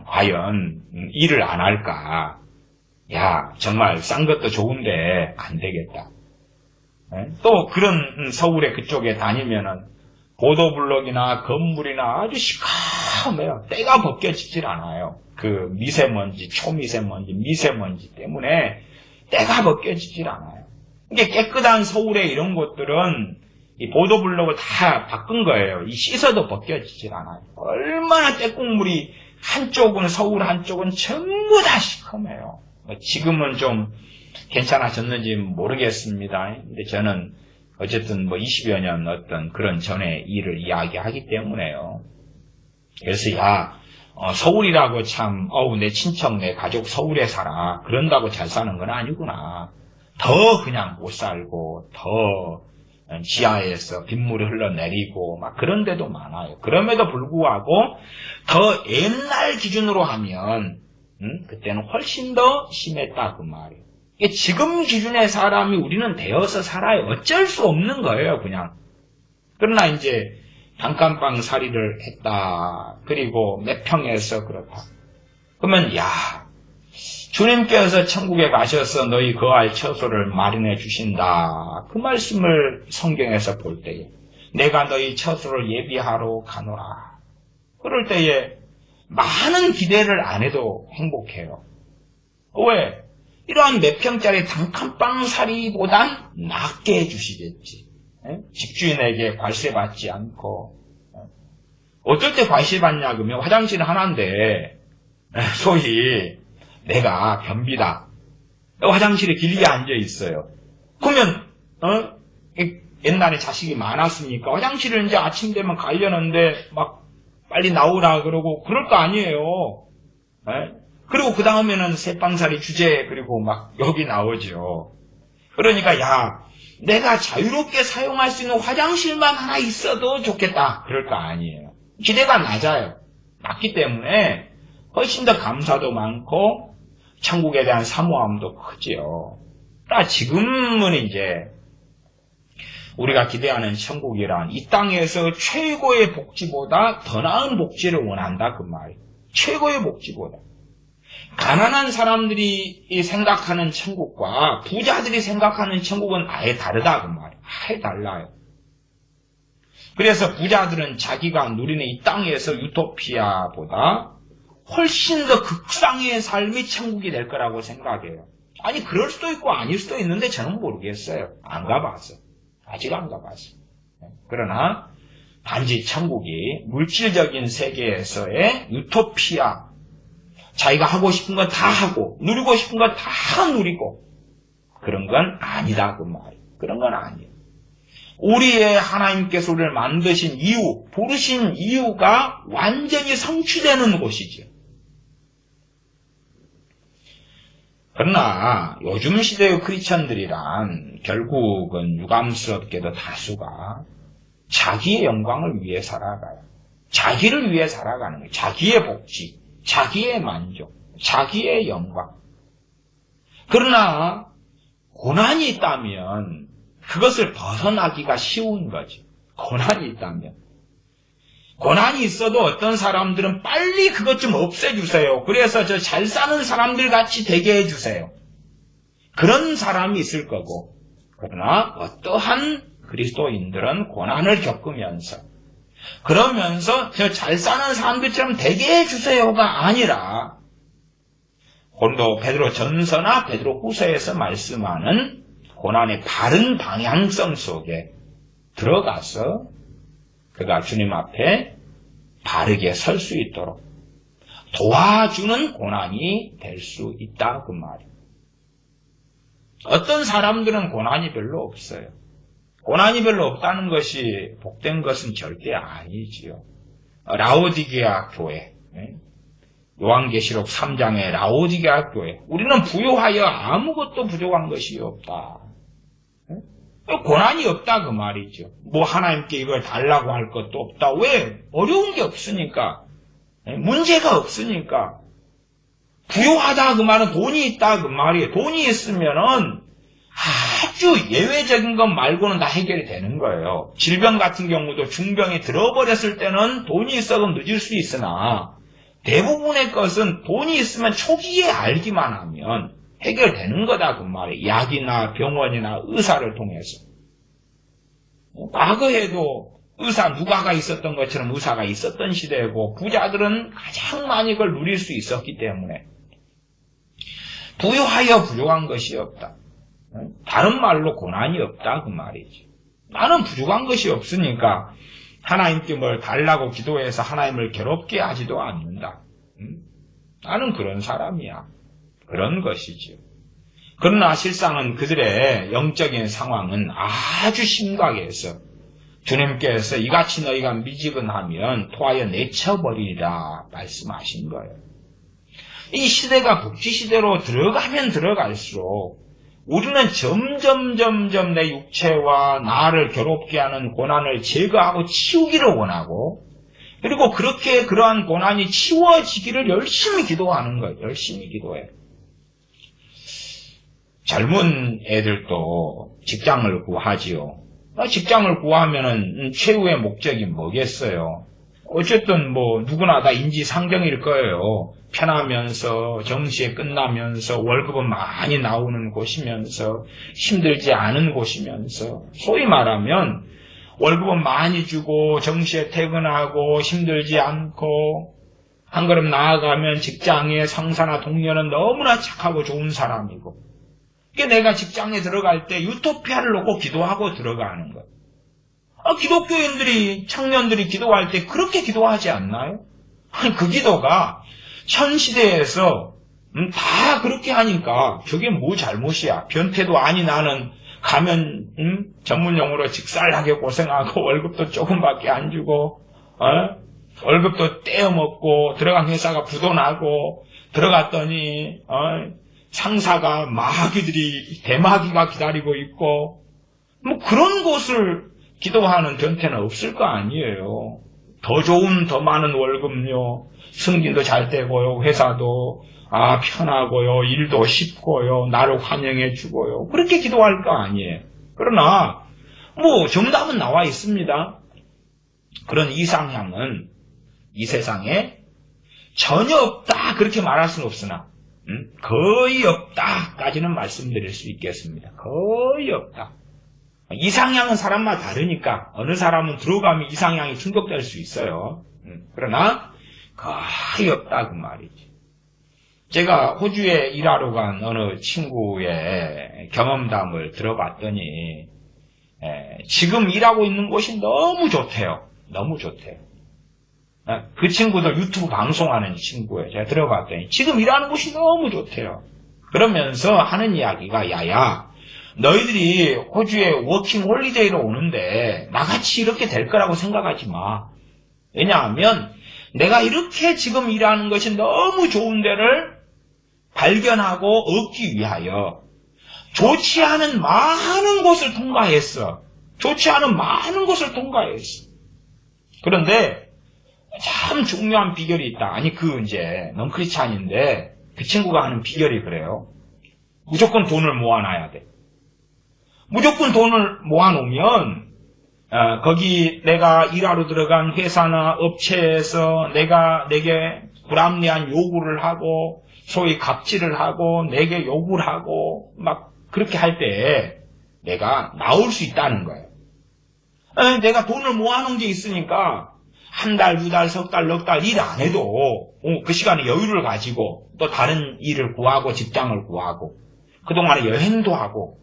과연 일을 안 할까. 야, 정말 싼 것도 좋은데 안 되겠다. 또 그런 서울에 그쪽에 다니면은 보도블록이나 건물이나 아주 시커매요. 때가 벗겨지질 않아요. 그 미세먼지, 초미세먼지, 미세먼지 때문에 때가 벗겨지질 않아요. 이게 깨끗한 서울의 이런 곳들은 이 보도블록을 다 바꾼 거예요. 이 씻어도 벗겨지질 않아요. 얼마나 때국물이 한쪽은 서울 한쪽은 전부 다 시커매요. 지금은 좀 괜찮아졌는지 모르겠습니다. 근데 저는 어쨌든 뭐 20여 년 어떤 그런 전의 일을 이야기하기 때문에요. 그래서 서울이라고 참 내 친척 내 가족 서울에 살아 그런다고 잘 사는 건 아니구나. 더 그냥 못 살고 더 지하에서 빗물이 흘러내리고 막 그런 데도 많아요. 그럼에도 불구하고 더 옛날 기준으로 하면 그때는 훨씬 더 심했다 그 말이에요. 지금 기준의 사람이 우리는 되어서 살아요. 어쩔 수 없는 거예요, 그냥. 그러나 이제 단칸방 살이를 했다. 그리고 몇 평에서 그렇다. 그러면 주님께서 천국에 가셔서 너희 거할 처소를 마련해 주신다. 그 말씀을 성경에서 볼 때에 내가 너희 처소를 예비하러 가노라. 그럴 때에 많은 기대를 안 해도 행복해요. 왜? 이러한 몇 평짜리 단칸방살이보단 낫게 해주시겠지. 집주인에게 관세 받지 않고. 어떨 때 관세 받냐 그러면 화장실 하나인데 소위 내가 변비다. 화장실에 길게 앉아 있어요. 그러면 옛날에 자식이 많았으니까 화장실을 이제 아침 되면 가려는데 막 빨리 나오라 그러고 그럴 거 아니에요. 그리고 그 다음에는 새빵살이 주제 그리고 막 여기 나오죠. 그러니까 야 내가 자유롭게 사용할 수 있는 화장실만 하나 있어도 좋겠다. 그럴 거 아니에요. 기대가 낮아요. 낮기 때문에 훨씬 더 감사도 많고 천국에 대한 사모함도 크지요. 지금은 이제 우리가 기대하는 천국이란 이 땅에서 최고의 복지보다 더 나은 복지를 원한다 그 말이에요. 최고의 복지보다. 가난한 사람들이 생각하는 천국과 부자들이 생각하는 천국은 아예 다르다 그 말이에요. 아예 달라요. 그래서 부자들은 자기가 누리는 이 땅에서 유토피아보다 훨씬 더 극상의 삶이 천국이 될 거라고 생각해요. 아니 그럴 수도 있고 아닐 수도 있는데 저는 모르겠어요. 안 가봤어. 아직 안 가봤어. 그러나 단지 천국이 물질적인 세계에서의 유토피아, 자기가 하고 싶은 건 다 하고 누리고 싶은 건 다 누리고 그런 건 아니다 그 말이에요. 그런 건 아니에요. 우리의 하나님께서 우리를 만드신 이유, 부르신 이유가 완전히 성취되는 곳이죠. 그러나 요즘 시대의 크리스천들이란 결국은 유감스럽게도 다수가 자기의 영광을 위해 살아가요. 자기를 위해 살아가는 거예요. 자기의 복지, 자기의 만족, 자기의 영광. 그러나 고난이 있다면 그것을 벗어나기가 쉬운 거죠. 고난이 있다면. 고난이 있어도 어떤 사람들은 빨리 그것 좀 없애주세요. 그래서 저 잘 사는 사람들 같이 되게 해주세요. 그런 사람이 있을 거고. 그러나 어떠한 그리스도인들은 고난을 겪으면서 그러면서 저 잘 사는 사람들처럼 되게 해주세요가 아니라 고린도 베드로 전서나 베드로 후서에서 말씀하는 고난의 바른 방향성 속에 들어가서 그가 주님 앞에 바르게 설 수 있도록 도와주는 고난이 될 수 있다 그 말이에요. 어떤 사람들은 고난이 별로 없어요. 고난이 별로 없다는 것이 복된 것은 절대 아니지요. 라오디게아 교회, 요한계시록 3장의 라오디게아 교회, 우리는 부유하여 아무것도 부족한 것이 없다. 고난이 없다 그 말이죠. 뭐 하나님께 이걸 달라고 할 것도 없다. 왜? 어려운 게 없으니까. 문제가 없으니까. 부유하다 그 말은 돈이 있다 그 말이에요. 돈이 있으면은 아주 예외적인 것 말고는 다 해결이 되는 거예요. 질병 같은 경우도 중병이 들어버렸을 때는 돈이 있어도 늦을 수 있으나 대부분의 것은 돈이 있으면 초기에 알기만 하면 해결되는 거다 그 말이에요. 약이나 병원이나 의사를 통해서. 과거에도 의사 누가가 있었던 것처럼 의사가 있었던 시대고 부자들은 가장 많이 그걸 누릴 수 있었기 때문에 부유하여 부족한 것이 없다. 다른 말로 고난이 없다 그 말이지. 나는 부족한 것이 없으니까 하나님께 뭘 달라고 기도해서 하나님을 괴롭게 하지도 않는다. 나는 그런 사람이야. 그런 것이지요. 그러나 실상은 그들의 영적인 상황은 아주 심각해서 주님께서 이같이 너희가 미지근하면 토하여 내쳐버리리라 말씀하신 거예요. 이 시대가 복지시대로 들어가면 들어갈수록 우리는 점점 내 육체와 나를 괴롭게 하는 고난을 제거하고 치우기를 원하고 그리고 그렇게 그러한 고난이 치워지기를 열심히 기도하는 거예요. 열심히 기도해. 젊은 애들도 직장을 구하지요. 직장을 구하면은 최후의 목적이 뭐겠어요? 어쨌든 뭐 누구나 다 인지상정일 거예요. 편하면서 정시에 끝나면서 월급은 많이 나오는 곳이면서 힘들지 않은 곳이면서 소위 말하면 월급은 많이 주고 정시에 퇴근하고 힘들지 않고 한 걸음 나아가면 직장의 상사나 동료는 너무나 착하고 좋은 사람이고 이게 내가 직장에 들어갈 때 유토피아를 놓고 기도하고 들어가는 거예요. 기독교인들이 청년들이 기도할 때 그렇게 기도하지 않나요? 아니 그 기도가 현 시대에서 다 그렇게 하니까 저게 뭐 잘못이야. 변태도 아니 나는 가면 전문 용어로 직살나게 고생하고 월급도 조금밖에 안 주고 월급도 떼어먹고 들어간 회사가 부도나고 들어갔더니 상사가 마귀들이 대마귀가 기다리고 있고 뭐 그런 곳을 기도하는 변태는 없을 거 아니에요. 더 좋은 더 많은 월급요. 승진도 잘 되고요. 회사도 편하고요. 일도 쉽고요. 나를 환영해 주고요. 그렇게 기도할 거 아니에요. 그러나 뭐 정답은 나와 있습니다. 그런 이상향은 이 세상에 전혀 없다 그렇게 말할 수는 없으나 거의 없다까지는 말씀드릴 수 있겠습니다. 거의 없다. 이상향은 사람마다 다르니까 어느 사람은 들어가면 이상향이 충족될 수 있어요. 그러나 거의 없다 그 말이지. 제가 호주에 일하러 간 어느 친구의 경험담을 들어봤더니 지금 일하고 있는 곳이 너무 좋대요. 너무 좋대요. 그 친구도 유튜브 방송하는 친구예요. 제가 들어봤더니 지금 일하는 곳이 너무 좋대요. 그러면서 하는 이야기가 야야 너희들이 호주에 워킹 홀리데이로 오는데 나같이 이렇게 될 거라고 생각하지 마. 왜냐하면 내가 이렇게 지금 일하는 것이 너무 좋은 데를 발견하고 얻기 위하여 좋지 않은 많은 곳을 통과했어. 좋지 않은 많은 곳을 통과했어. 그런데 참 중요한 비결이 있다. 아니 넌 크리스찬인데 그 친구가 하는 비결이 그래요. 무조건 돈을 모아놔야 돼. 무조건 돈을 모아놓으면 거기 내가 일하러 들어간 회사나 업체에서 내게 불합리한 요구를 하고 소위 갑질을 하고 내게 요구를 하고 막 그렇게 할 때 내가 나올 수 있다는 거예요. 내가 돈을 모아놓은 게 있으니까 한 달, 두 달, 석 달, 넉 달 일 안 해도 그 시간에 여유를 가지고 또 다른 일을 구하고 직장을 구하고 그동안에 여행도 하고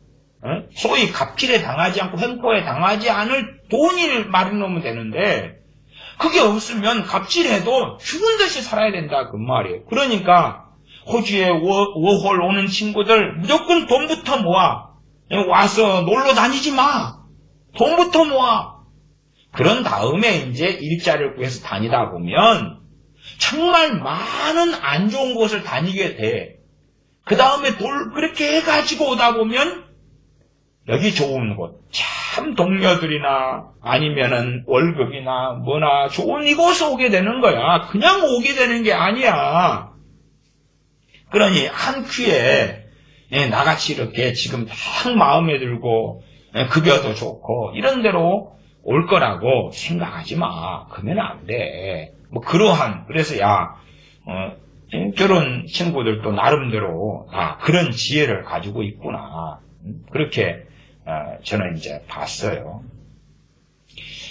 소위 갑질에 당하지 않고 횡포에 당하지 않을 돈을 마련놓으면 되는데 그게 없으면 갑질해도 죽은 듯이 살아야 된다 그 말이에요. 그러니까 호주에 워홀 오는 친구들 무조건 돈부터 모아. 와서 놀러 다니지 마. 돈부터 모아. 그런 다음에 이제 일자리를 구해서 다니다 보면 정말 많은 안 좋은 곳을 다니게 돼. 그 다음에 그렇게 해가지고 오다 보면 여기 좋은 곳, 참 동료들이나 아니면은 월급이나 뭐나 좋은 이곳에 오게 되는 거야. 그냥 오게 되는 게 아니야. 그러니 한 큐에 나같이 이렇게 지금 딱 마음에 들고 급여도 좋고 이런 데로 올 거라고 생각하지 마. 그러면 안 돼. 뭐 그래서 결혼 친구들도 나름대로 그런 지혜를 가지고 있구나. 그렇게 저는 이제 봤어요.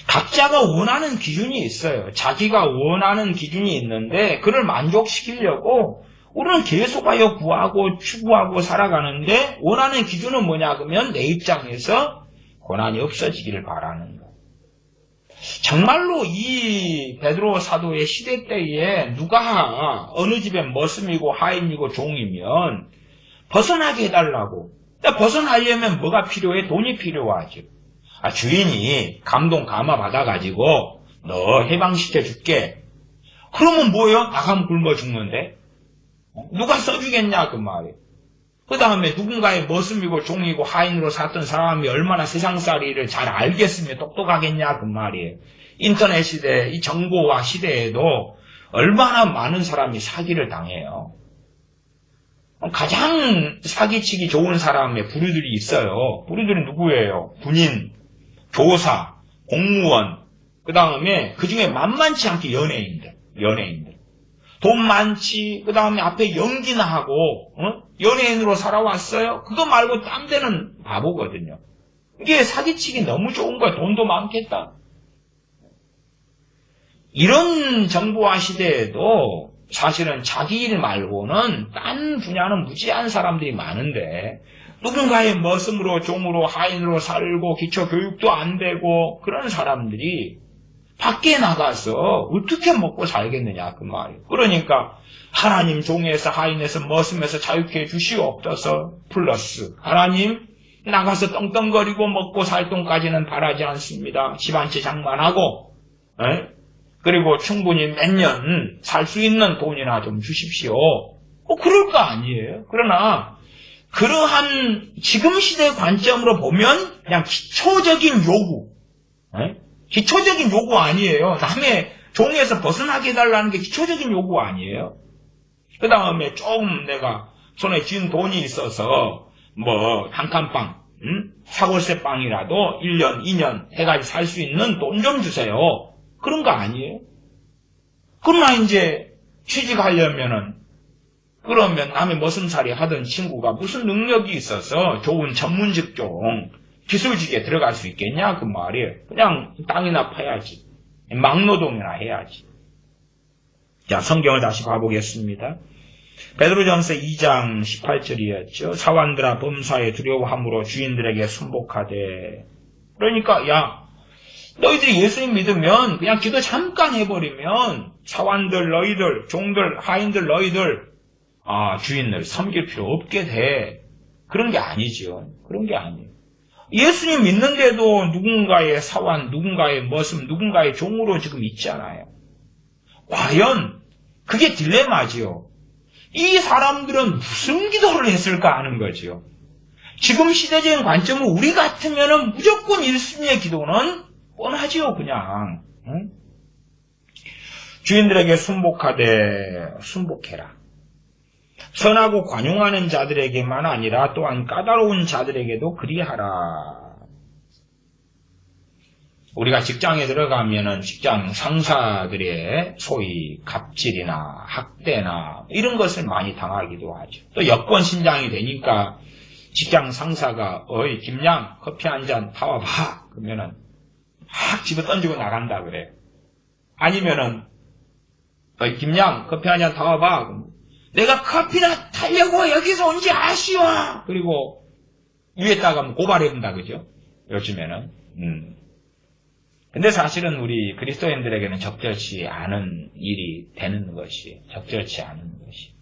각자가 원하는 기준이 있어요. 자기가 원하는 기준이 있는데 그를 만족시키려고 우리는 계속하여 구하고 추구하고 살아가는데 원하는 기준은 뭐냐 그러면 내 입장에서 고난이 없어지기를 바라는 거. 정말로 이 베드로 사도의 시대 때에 누가 어느 집에 머슴이고 하인이고 종이면 벗어나게 해달라고. 벗어나려면 뭐가 필요해? 돈이 필요하죠. 주인이 감동 감화 받아가지고 너 해방시켜줄게. 그러면 뭐예요? 나가면 굶어 죽는데? 누가 써주겠냐 그 말이에요. 그 다음에 누군가의 머슴이고 종이고 하인으로 살던 사람이 얼마나 세상살이를 잘 알겠으며 똑똑하겠냐 그 말이에요. 인터넷 시대, 이 정보화 시대에도 얼마나 많은 사람이 사기를 당해요. 가장 사기치기 좋은 사람의 부류들이 있어요. 부류들이 누구예요? 군인, 교사, 공무원, 그 다음에 그 중에 만만치 않게 연예인들. 돈 많지, 그 다음에 앞에 연기나 하고, 연예인으로 살아왔어요? 그거 말고 딴 데는 바보거든요. 이게 사기치기 너무 좋은 거야. 돈도 많겠다. 이런 정보화 시대에도 사실은 자기 일 말고는 딴 분야는 무지한 사람들이 많은데, 누군가의 머슴으로, 종으로, 하인으로 살고, 기초교육도 안 되고, 그런 사람들이 밖에 나가서 어떻게 먹고 살겠느냐 그 말이에요. 그러니까 하나님 종에서 하인에서 머슴에서 자유케 해주시옵소서 플러스 하나님 나가서 떵떵거리고 먹고 살 돈까지는 바라지 않습니다. 집 한 채 장만하고 그리고 충분히 몇 년 살 수 있는 돈이나 좀 주십시오. 그럴 거 아니에요. 그러나 그러한 지금 시대 관점으로 보면 그냥 기초적인 요구 기초적인 요구 아니에요. 남의 종에서 벗어나게 해달라는 게 기초적인 요구 아니에요. 그 다음에 조금 내가 손에 쥔 돈이 있어서 뭐 한 칸빵, 사골세 빵이라도 1년, 2년 해가지고 살 수 있는 돈 좀 주세요. 그런 거 아니에요. 그러나 이제 취직하려면은 그러면 남의 머슴살이 하던 친구가 무슨 능력이 있어서 좋은 전문 직종 기술직에 들어갈 수 있겠냐 그 말이에요. 그냥 땅이나 파야지. 막노동이나 해야지. 자, 성경을 다시 봐보겠습니다. 베드로전서 2장 18절이었죠. 사환들아 범사에 두려워함으로 주인들에게 순복하되. 그러니까 야 너희들이 예수님 믿으면 그냥 기도 잠깐 해버리면 사환들 너희들 종들 하인들 너희들 주인을 섬길 필요 없게 돼. 그런 게 아니죠. 그런 게 아니에요. 예수님 믿는데도 누군가의 사환, 누군가의 머슴, 누군가의 종으로 지금 있잖아요. 과연 그게 딜레마지요. 이 사람들은 무슨 기도를 했을까 하는 거지요. 지금 시대적인 관점은 우리 같으면은 무조건 1순위의 기도는 뻔하지요, 그냥. 주인들에게 순복해라. 선하고 관용하는 자들에게만 아니라 또한 까다로운 자들에게도 그리하라. 우리가 직장에 들어가면은 직장 상사들의 소위 갑질이나 학대나 이런 것을 많이 당하기도 하죠. 또 여권 신장이 되니까 직장 상사가 어이 김양 커피 한 잔 타와봐 그러면은 막 집어 던지고 나간다 그래요. 아니면은 어이 김양 커피 한 잔 타와봐. 내가 커피나 타려고 여기서 온지 아쉬워. 그리고 위에다가 고발해본다 그죠? 요즘에는. 근데 사실은 우리 그리스도인들에게는 적절치 않은 일이 되는 것이 적절치 않은 것이.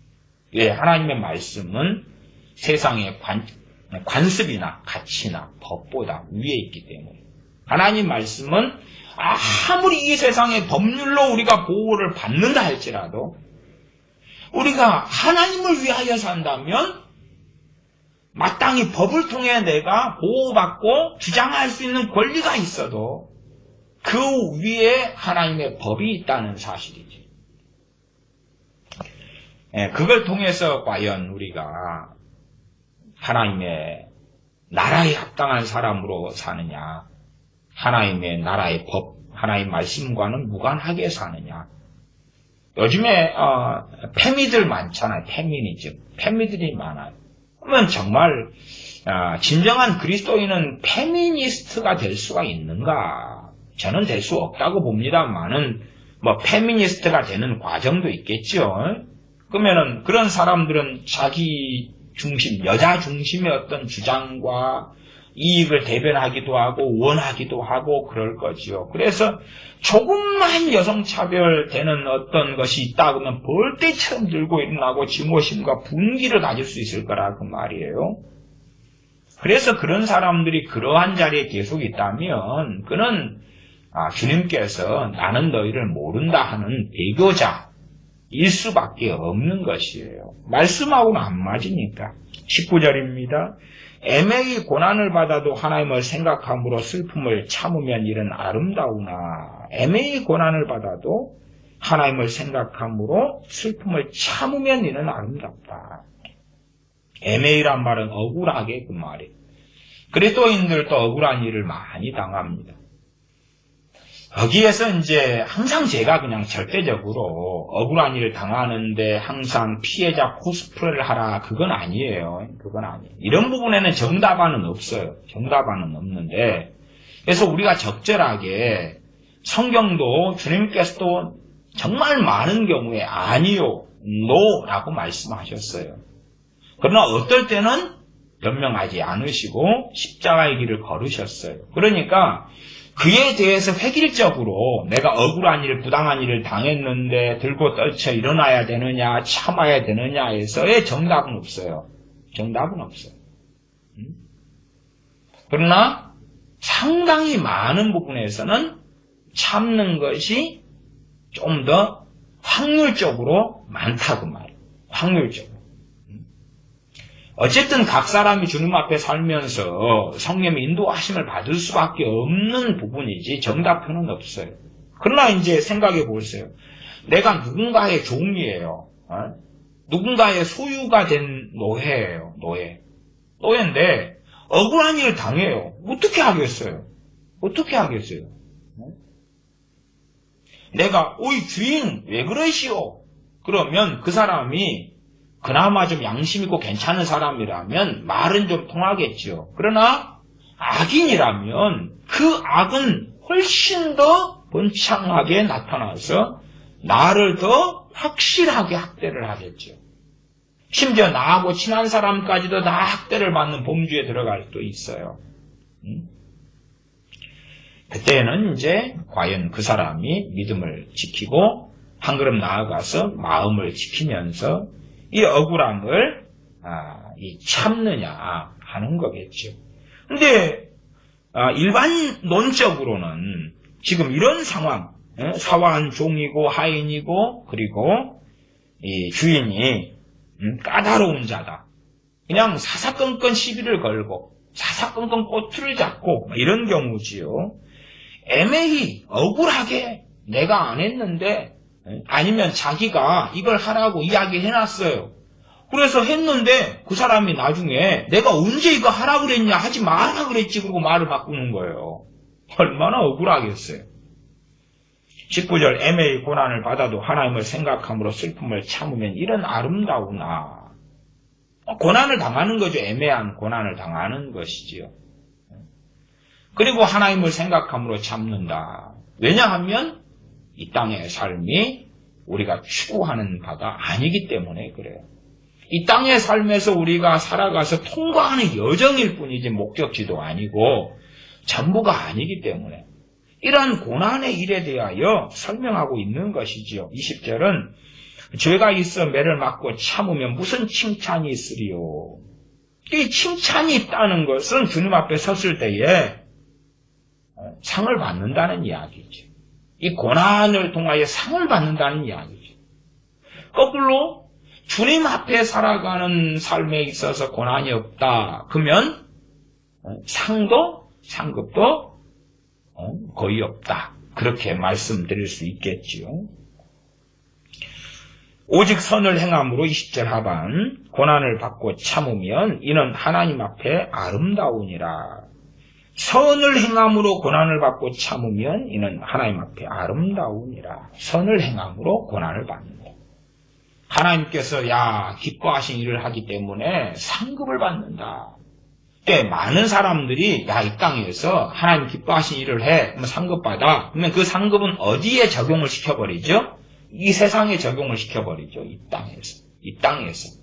왜? 하나님의 말씀은 세상의 관습이나 가치나 법보다 위에 있기 때문에. 하나님 말씀은 아무리 이 세상의 법률로 우리가 보호를 받는다 할지라도 우리가 하나님을 위하여 산다면 마땅히 법을 통해 내가 보호받고 주장할 수 있는 권리가 있어도 그 위에 하나님의 법이 있다는 사실이지. 그걸 통해서 과연 우리가 하나님의 나라에 합당한 사람으로 사느냐, 하나님의 나라의 법, 하나님의 말씀과는 무관하게 사느냐. 요즘에 페미들 많잖아요. 페미니즘. 페미들이 많아요. 그러면 정말 진정한 그리스도인은 페미니스트가 될 수가 있는가? 저는 될 수 없다고 봅니다만은 뭐 페미니스트가 되는 과정도 있겠죠. 그러면은 그런 사람들은 자기 중심, 여자 중심의 어떤 주장과 이익을 대변하기도 하고 원하기도 하고 그럴 거지요. 그래서 조금만 여성차별되는 어떤 것이 있다 그러면 벌떼처럼 들고 일어나고 증오심과 분기를 가질 수 있을 거라 그 말이에요. 그래서 그런 사람들이 그러한 자리에 계속 있다면 그는 주님께서 나는 너희를 모른다 하는 배교자일 수밖에 없는 것이에요. 말씀하고는 안 맞으니까. 19절입니다. 애매히 고난을 받아도 하나님을 생각함으로 슬픔을 참으면 이는 아름다우나. 애매히 고난을 받아도 하나님을 생각함으로 슬픔을 참으면 이는 아름답다. 애매히란 말은 억울하게 그 말이에요. 그리스도인들도 억울한 일을 많이 당합니다. 여기에서 이제 항상 제가 그냥 절대적으로 억울한 일을 당하는데 항상 피해자 코스프레를 하라. 그건 아니에요. 그건 아니에요. 이런 부분에는 정답안은 없어요. 정답안은 없는데, 그래서 우리가 적절하게 성경도 주님께서도 정말 많은 경우에 아니요, 노라고 말씀하셨어요. 그러나 어떨 때는 변명하지 않으시고 십자가의 길을 걸으셨어요. 그러니까 그에 대해서 획일적으로 내가 억울한 일, 부당한 일을 당했는데 들고 떨쳐 일어나야 되느냐, 참아야 되느냐에서의 정답은 없어요. 정답은 없어요. 그러나 상당히 많은 부분에서는 참는 것이 좀 더 확률적으로 많다고 말이에요. 확률적으로. 어쨌든 각 사람이 주님 앞에 살면서 성령의 인도하심을 받을 수밖에 없는 부분이지 정답표는 없어요. 그러나 이제 생각해 보세요. 내가 누군가의 종이에요. 누군가의 소유가 된 노예예요. 노예인데 억울한 일을 당해요. 어떻게 하겠어요? 어떻게 하겠어요? 내가 오이 주인 왜 그러시오? 그러면 그 사람이 그나마 좀 양심 있고 괜찮은 사람이라면 말은 좀 통하겠죠. 그러나 악인이라면 그 악은 훨씬 더 번창하게 나타나서 나를 더 확실하게 학대를 하겠죠. 심지어 나하고 친한 사람까지도 다 학대를 받는 범주에 들어갈 수도 있어요. 그때는 이제 과연 그 사람이 믿음을 지키고 한 걸음 나아가서 마음을 지키면서 이 억울함을 참느냐 하는 거겠죠. 근데 일반론적으로는 지금 이런 상황, 사화한 종이고 하인이고 그리고 이 주인이 까다로운 자다. 그냥 사사건건 시비를 걸고 사사건건 꼬투리를 잡고 이런 경우지요. 애매히 억울하게 내가 안 했는데 아니면 자기가 이걸 하라고 이야기해놨어요. 그래서 했는데 그 사람이 나중에 내가 언제 이거 하라고 그랬냐 하지 마라 그랬지 그러고 말을 바꾸는 거예요. 얼마나 억울하겠어요. 19절 애매히 고난을 받아도 하나님을 생각함으로 슬픔을 참으면 이런 아름다우나. 고난을 당하는 거죠. 애매한 고난을 당하는 것이지요. 그리고 하나님을 생각함으로 참는다. 왜냐하면 이 땅의 삶이 우리가 추구하는 바가 아니기 때문에 그래요. 이 땅의 삶에서 우리가 살아가서 통과하는 여정일 뿐이지 목적지도 아니고 전부가 아니기 때문에 이러한 고난의 일에 대하여 설명하고 있는 것이지요. 20절은 죄가 있어 매를 맞고 참으면 무슨 칭찬이 있으리요. 이 칭찬이 있다는 것은 주님 앞에 섰을 때에 상을 받는다는 이야기죠. 이 고난을 통하여 상을 받는다는 이야기죠. 거꾸로 주님 앞에 살아가는 삶에 있어서 고난이 없다. 그러면 상도 상급도 거의 없다. 그렇게 말씀드릴 수 있겠지요. 오직 선을 행함으로 20절 하반 고난을 받고 참으면 이는 하나님 앞에 아름다우니라. 선을 행함으로 고난을 받고 참으면 이는 하나님 앞에 아름다우니라. 선을 행함으로 고난을 받는다. 하나님께서 기뻐하신 일을 하기 때문에 상급을 받는다. 꽤 많은 사람들이 이 땅에서 하나님 기뻐하신 일을 해 그러면 상급 받아. 그러면 그 상급은 어디에 적용을 시켜버리죠? 이 세상에 적용을 시켜버리죠. 이 땅에서.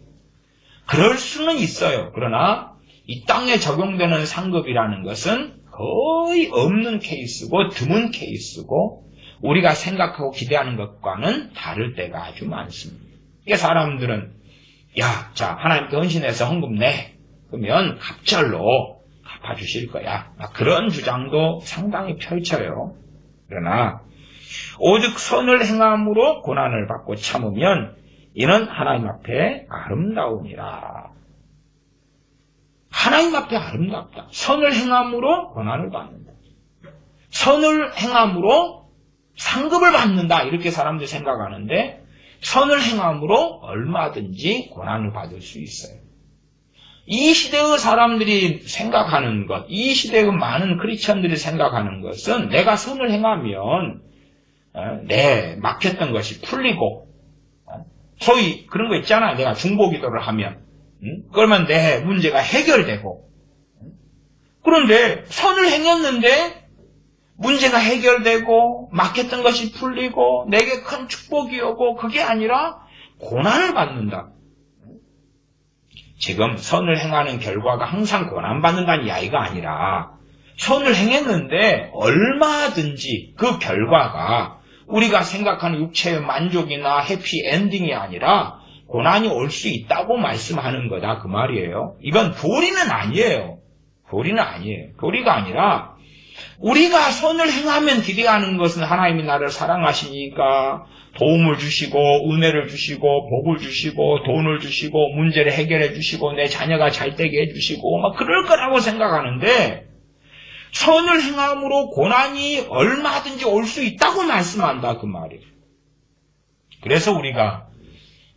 그럴 수는 있어요. 그러나 이 땅에 적용되는 상급이라는 것은 거의 없는 케이스고 드문 케이스고 우리가 생각하고 기대하는 것과는 다를 때가 아주 많습니다. 이게 사람들은 하나님께 헌신해서 헌금 내. 그러면 갑절로 갚아주실 거야. 그런 주장도 상당히 펼쳐요. 그러나 오직 선을 행함으로 고난을 받고 참으면 이는 하나님 앞에 아름다우니라. 하나님 앞에 아름답다. 선을 행함으로 고난을 받는다. 선을 행함으로 상급을 받는다. 이렇게 사람들이 생각하는데 선을 행함으로 얼마든지 고난을 받을 수 있어요. 이 시대의 사람들이 생각하는 것, 이 시대의 많은 크리스천들이 생각하는 것은 내가 선을 행하면 내 막혔던 것이 풀리고, 소위 그런 거 있잖아. 내가 중보기도를 하면 그러면 내 문제가 해결되고. 그런데 선을 행했는데 문제가 해결되고 막혔던 것이 풀리고 내게 큰 축복이 오고 그게 아니라 고난을 받는다. 지금 선을 행하는 결과가 항상 고난받는다는 이야기가 아니라 선을 행했는데 얼마든지 그 결과가 우리가 생각하는 육체의 만족이나 해피엔딩이 아니라 고난이 올 수 있다고 말씀하는 거다 그 말이에요. 이건 도리는 아니에요. 도리는 아니에요. 도리가 아니라 우리가 선을 행하면 기대하는 것은 하나님이 나를 사랑하시니까 도움을 주시고 은혜를 주시고 복을 주시고 돈을 주시고 문제를 해결해 주시고 내 자녀가 잘 되게 해주시고 막 그럴 거라고 생각하는데 선을 행함으로 고난이 얼마든지 올 수 있다고 말씀한다 그 말이에요. 그래서 우리가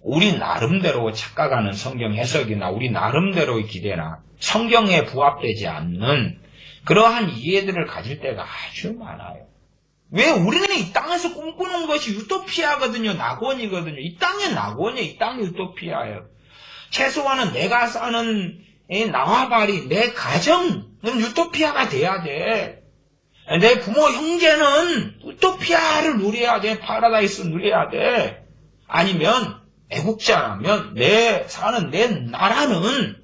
우리 나름대로 착각하는 성경 해석이나 우리 나름대로의 기대나 성경에 부합되지 않는 그러한 이해들을 가질 때가 아주 많아요. 왜 우리는 이 땅에서 꿈꾸는 것이 유토피아거든요. 낙원이거든요. 이 땅이 낙원이에요. 이 땅이 유토피아예요. 최소한은 내가 사는 나와바리, 내 가정은 유토피아가 돼야 돼. 내 부모 형제는 유토피아를 누려야 돼. 파라다이스 누려야 돼. 아니면 애국자라면 내 사는 내 나라는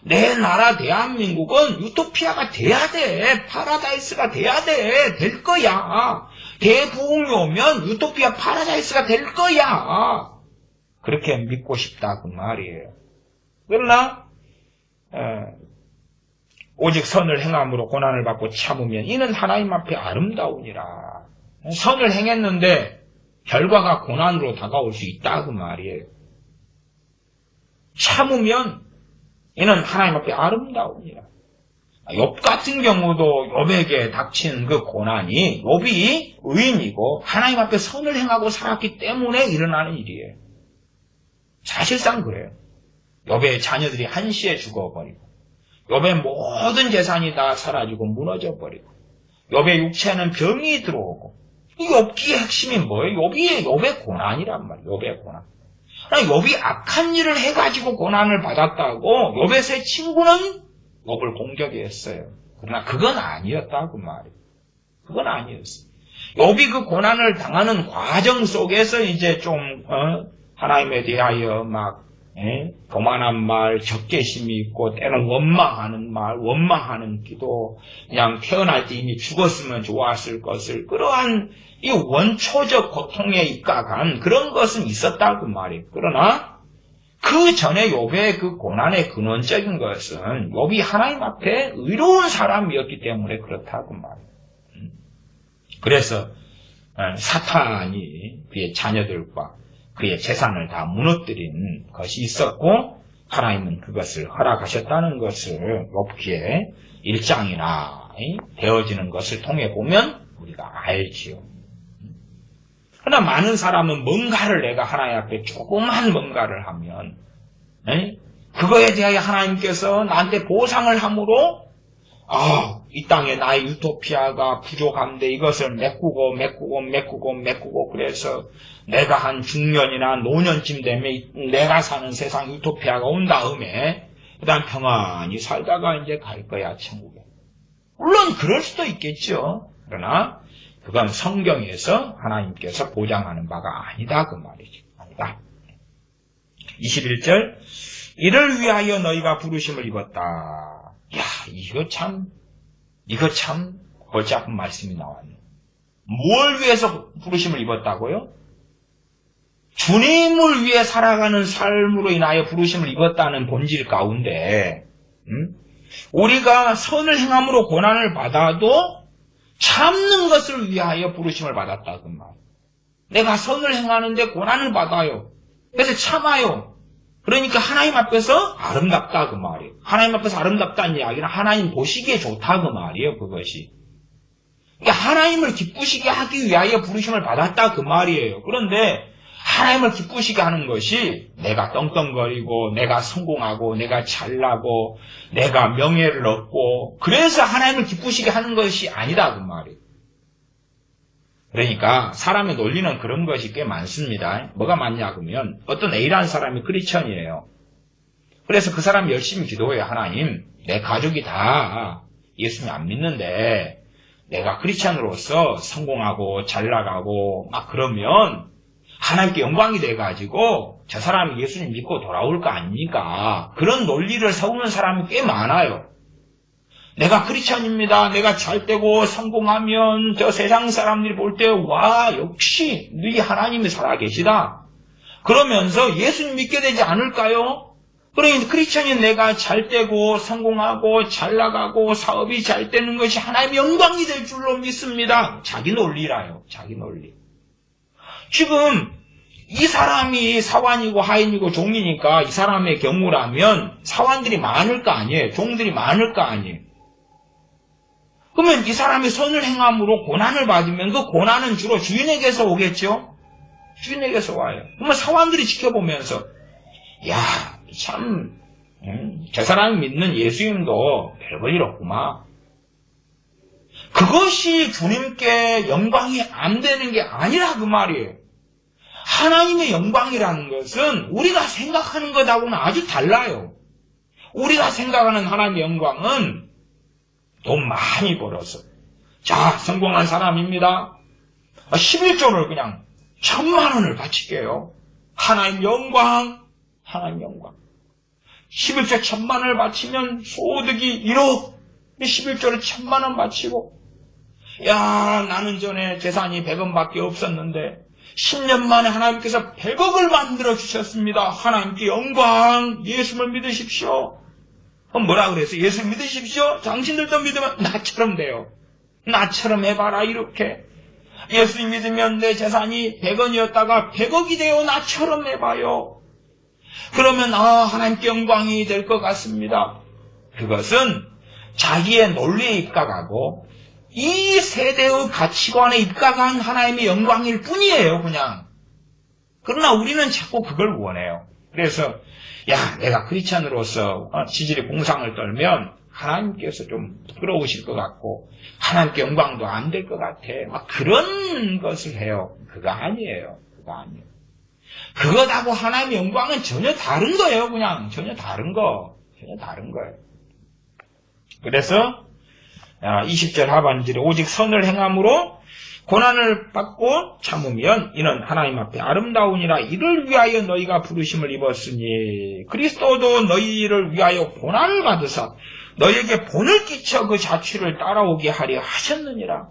내 나라 대한민국은 유토피아가 돼야 돼. 파라다이스가 돼야 돼. 될 거야. 대부흥이 오면 유토피아 파라다이스가 될 거야. 그렇게 믿고 싶다 그 말이에요. 그러나 오직 선을 행함으로 고난을 받고 참으면 이는 하나님 앞에 아름다우니라. 선을 행했는데 결과가 고난으로 다가올 수 있다 그 말이에요. 참으면 이는 하나님 앞에 아름다우니라. 욥 같은 경우도 욥에게 닥친 그 고난이 욥이 의인이고 하나님 앞에 선을 행하고 살았기 때문에 일어나는 일이에요. 사실상 그래요. 욥의 자녀들이 한시에 죽어버리고 욥의 모든 재산이 다 사라지고 무너져버리고 욥의 육체는 병이 들어오고 이 욥기의 핵심이 뭐예요? 욥의 고난이란 말이에요. 욥의 고난. 욥이 악한 일을 해가지고 고난을 받았다고 욥의 세 친구는 욥을 공격했어요. 그러나 그건 아니었다 그 말이에요. 그건 아니었어요. 욥이 그 고난을 당하는 과정 속에서 이제 좀 하나님에 대하여 막 교만한 말, 적개심이 있고 때는 원망하는 말, 원망하는 기도, 그냥 태어날 때 이미 죽었으면 좋았을 것을 그러한 이 원초적 고통에 입각한 그런 것은 있었다 그 말이에요. 그러나 그 전에 욥의 그 고난의 근원적인 것은 욥이 하나님 앞에 의로운 사람이었기 때문에 그렇다 그 말이에요. 그래서 사탄이 그의 자녀들과 그의 재산을 다 무너뜨린 것이 있었고 하나님은 그것을 허락하셨다는 것을 욥기의 1장이나 되어지는 것을 통해 보면 우리가 알지요. 그러나 많은 사람은 뭔가를 내가 하나님 앞에 조그만 뭔가를 하면 그거에 대하여 하나님께서 나한테 보상을 함으로 이 땅에 나의 유토피아가 부족한데 이것을 메꾸고 그래서 내가 한 중년이나 노년쯤 되면 내가 사는 세상 유토피아가 온 다음에 그다음 평안히 살다가 이제 갈 거야 천국에. 물론 그럴 수도 있겠죠. 그러나 그건 성경에서 하나님께서 보장하는 바가 아니다 그 말이죠. 아니다. 21절 이를 위하여 너희가 부르심을 입었다. 야, 이거 참 골치 아픈 말씀이 나왔네. 뭘 위해서 부르심을 입었다고요? 주님을 위해 살아가는 삶으로 인하여 부르심을 입었다는 본질 가운데 우리가 선을 행함으로 고난을 받아도 참는 것을 위하여 부르심을 받았다 그 말. 내가 선을 행하는데 고난을 받아요. 그래서 참아요. 그러니까 하나님 앞에서 아름답다 그 말이에요. 하나님 앞에서 아름답다는 이야기는 하나님 보시기에 좋다 그 말이에요. 그것이. 그러니까 하나님을 기쁘시게 하기 위하여 부르심을 받았다 그 말이에요. 그런데 하나님을 기쁘시게 하는 것이 내가 떵떵거리고 내가 성공하고 내가 잘나고 내가 명예를 얻고 그래서 하나님을 기쁘시게 하는 것이 아니다 그 말이에요. 그러니까 사람의 논리는 그런 것이 꽤 많습니다. 뭐가 많냐 그러면 어떤 A라는 사람이 크리스천이에요. 그래서 그 사람이 열심히 기도해요. 하나님, 내 가족이 다 예수님 안 믿는데 내가 크리스천으로서 성공하고 잘나가고 막 그러면 하나님께 영광이 돼가지고 저 사람이 예수님 믿고 돌아올 거 아닙니까? 그런 논리를 세우는 사람이 꽤 많아요. 내가 크리스천입니다. 내가 잘되고 성공하면 저 세상 사람들이 볼 때 와 역시 너희 하나님이 살아계시다. 그러면서 예수님 믿게 되지 않을까요? 그러니 크리스천인 내가 잘되고 성공하고 잘나가고 사업이 잘되는 것이 하나님의 영광이 될 줄로 믿습니다. 자기 논리라요. 자기 논리. 지금 이 사람이 사환이고 하인이고 종이니까 이 사람의 경우라면 사환들이 많을 거 아니에요. 종들이 많을 거 아니에요. 그러면 이 사람이 선을 행함으로 고난을 받으면 그 고난은 주로 주인에게서 오겠죠? 주인에게서 와요. 그러면 사환들이 지켜보면서 야, 참, 저 사람이 믿는 예수님도 별볼일 없구만. 그것이 주님께 영광이 안 되는 게 아니라 그 말이에요. 하나님의 영광이라는 것은 우리가 생각하는 것하고는 아주 달라요. 우리가 생각하는 하나님의 영광은 돈 많이 벌어서 자, 성공한 사람입니다. 11조를 그냥 1,000만 원을 바칠게요. 하나님 영광, 하나님 영광. 11조 1,000만 원을 바치면 소득이 1억, 11조를 1,000만 원 바치고 야, 나는 전에 재산이 100원밖에 없었는데 10년 만에 하나님께서 100억을 만들어 주셨습니다. 하나님께 영광, 예수를 믿으십시오. 그럼 뭐라 그랬어요? 예수 믿으십시오. 당신들도 믿으면 나처럼 돼요. 나처럼 해봐라 이렇게. 예수 믿으면 내 재산이 100원이었다가 100억이 돼요. 나처럼 해봐요. 그러면 하나님께 영광이 될 것 같습니다. 그것은 자기의 논리에 입각하고 이 세대의 가치관에 입각한 하나님의 영광일 뿐이에요, 그냥. 그러나 우리는 자꾸 그걸 원해요. 그래서, 야, 내가 크리스천으로서 지질이 공상을 떨면 하나님께서 좀 부끄러우실 것 같고, 하나님께 영광도 안 될 것 같아. 막 그런 것을 해요. 그거 아니에요. 그거 아니에요. 그것하고 하나님의 영광은 전혀 다른 거예요, 그냥. 전혀 다른 거. 전혀 다른 거예요. 그래서, 20절 하반절에 오직 선을 행함으로 고난을 받고 참으면 이는 하나님 앞에 아름다우니라. 이를 위하여 너희가 부르심을 입었으니 그리스도도 너희를 위하여 고난을 받으사 너희에게 본을 끼쳐 그 자취를 따라오게 하려 하셨느니라.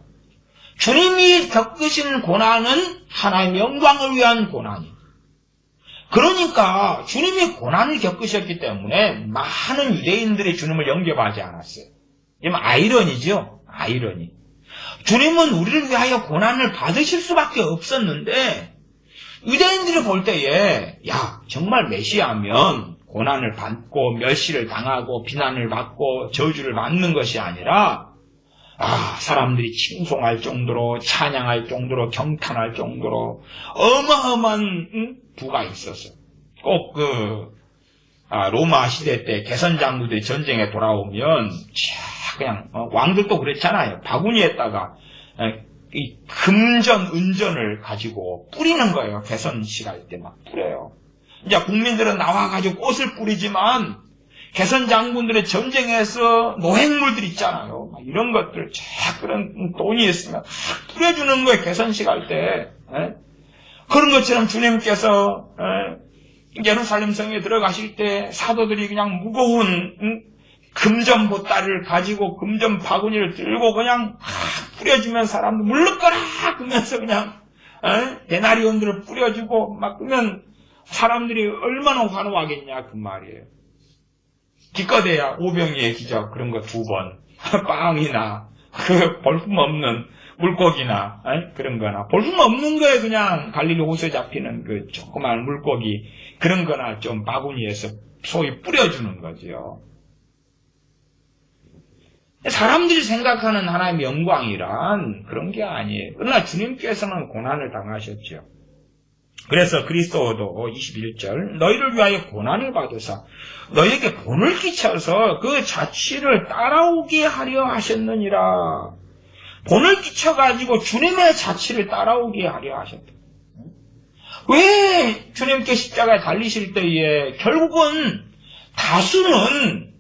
주님이 겪으신 고난은 하나님의 영광을 위한 고난이에요. 그러니까 주님이 고난을 겪으셨기 때문에 많은 유대인들이 주님을 영접하지 않았어요. 이건 아이러니죠. 아이러니. 주님은 우리를 위하여 고난을 받으실 수밖에 없었는데 유대인들이 볼 때에 야, 정말 메시아면 고난을 받고 멸시를 당하고 비난을 받고 저주를 받는 것이 아니라 사람들이 칭송할 정도로 찬양할 정도로 경탄할 정도로 어마어마한 부가 있었어요. 꼭 로마 시대 때 개선 장군들이 전쟁에 돌아오면 그냥 왕들도 그랬잖아요. 바구니에다가 이 금전, 은전을 가지고 뿌리는 거예요. 개선식 할 때 막 뿌려요. 이제 국민들은 나와가지고 꽃을 뿌리지만 개선 장군들의 전쟁에서 노획물들 있잖아요. 막 이런 것들 그런 돈이 있으면 뿌려주는 거예요. 개선식 할 때. 그런 것처럼 주님께서 예루살렘 성에 들어가실 때 사도들이 그냥 무거운 금전 보따리를 가지고 금전 바구니를 들고 그냥 뿌려주면 사람들 물러가라 그러면서 그냥 데나리온들을 뿌려주고 막 그러면 사람들이 얼마나 환호하겠냐 그 말이에요. 기껏해야 오병이의 기적 그런 거 2번 빵이나 그 볼품없는 물고기나 그런 거나 볼품없는 거에 그냥 갈릴리 호수에 잡히는 그 조그만 물고기 그런 거나 좀 바구니에서 소위 뿌려주는 거죠. 사람들이 생각하는 하나님의 영광이란 그런 게 아니에요. 그러나 주님께서는 고난을 당하셨죠. 그래서 그리스도도 21절 너희를 위하여 고난을 받으사 너희에게 본을 끼쳐서 그 자취를 따라오게 하려 하셨느니라. 본을 끼쳐가지고 주님의 자취를 따라오게 하려 하셨다. 왜 주님께 십자가에 달리실 때에 결국은 다수는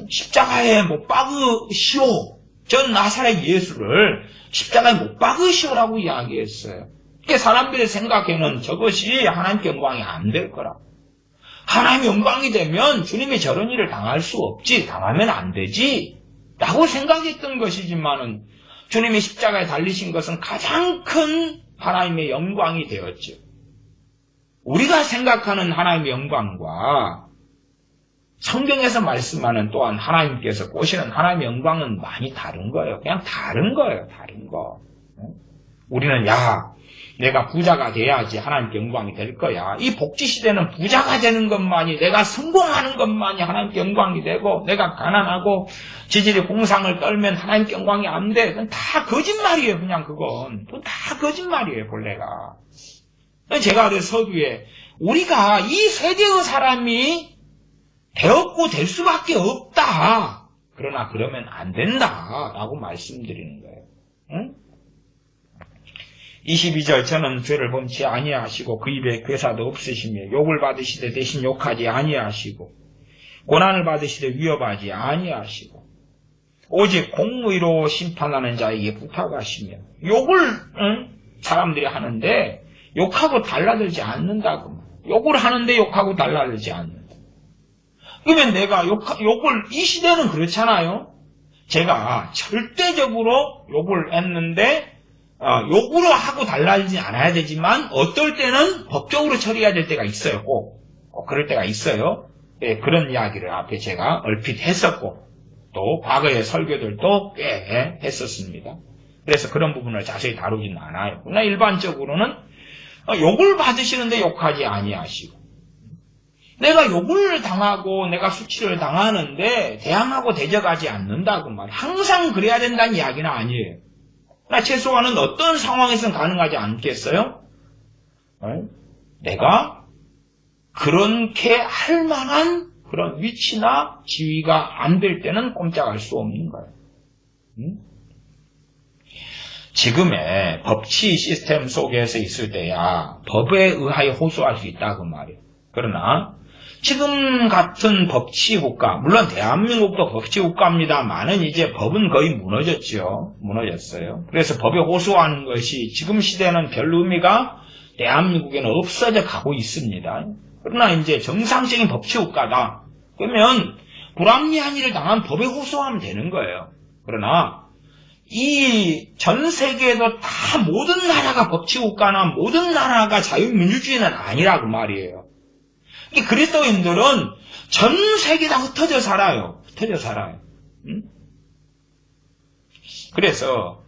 십자가에 못 박으시오. 전 나사렛 예수를 십자가에 못 박으시오라고 이야기했어요. 사람들의 생각에는 저것이 하나님께 영광이 안 될 거라. 하나님의 영광이 되면 주님이 저런 일을 당할 수 없지, 당하면 안 되지 라고 생각했던 것이지만은 주님이 십자가에 달리신 것은 가장 큰 하나님의 영광이 되었죠. 우리가 생각하는 하나님의 영광과 성경에서 말씀하는 또한 하나님께서 보시는 하나님의 영광은 많이 다른 거예요. 그냥 다른 거예요. 다른 거. 우리는 내가 부자가 돼야지 하나님께 영광이 될 거야. 이 복지시대는 부자가 되는 것만이, 내가 성공하는 것만이 하나님께 영광이 되고, 내가 가난하고 지질이 공상을 떨면 하나님께 영광이 안 돼. 그건 다 거짓말이에요. 그냥 그건 다 거짓말이에요. 본래가. 제가 그래서 서두에 우리가 이 세대의 사람이 되었고 될 수밖에 없다. 그러나 그러면 안 된다라고 말씀드리는 거예요. 응? 22절 저는 죄를 범치 아니하시고 그 입에 괴사도 없으시며 욕을 받으시되 대신 욕하지 아니하시고 고난을 받으시되 위협하지 아니하시고 오직 공의로 심판하는 자에게 부탁하시며 욕을 사람들이 하는데 욕하고 달라들지 않는다고. 욕을 하는데 욕하고 달라들지 않는다. 그러면 내가 욕을 이 시대는 그렇잖아요. 제가 절대적으로 욕을 했는데 욕으로 하고 달라지지 않아야 되지만 어떨 때는 법적으로 처리해야 될 때가 있어요. 꼭 그럴 때가 있어요. 예, 그런 이야기를 앞에 제가 얼핏 했었고 또 과거의 설교들도 꽤 했었습니다. 그래서 그런 부분을 자세히 다루지는 않아요. 그러나 일반적으로는 욕을 받으시는데 욕하지 아니하시고 내가 욕을 당하고 내가 수치를 당하는데 대항하고 대적하지 않는다고 말이에요. 항상 그래야 된다는 이야기는 아니에요. 최소한은 어떤 상황에서는 가능하지 않겠어요? 내가 그렇게 할 만한 그런 위치나 지위가 안 될 때는 꼼짝할 수 없는 거예요. 지금의 법치 시스템 속에서 있을 때야 법에 의하여 호소할 수 있다고 말이에요. 그러나 지금 같은 법치 국가, 물론 대한민국도 법치 국가입니다만은 이제 법은 거의 무너졌죠. 무너졌어요. 그래서 법에 호소하는 것이 지금 시대는 별 의미가 대한민국에는 없어져 가고 있습니다. 그러나 이제 정상적인 법치 국가다. 그러면 불합리한 일을 당한 법에 호소하면 되는 거예요. 그러나 이 전 세계에도 다 모든 나라가 법치 국가나 모든 나라가 자유민주주의는 아니라고 말이에요. 그리스도인들은 전 세계 다 흩어져 살아요. 흩어져 살아요. 그래서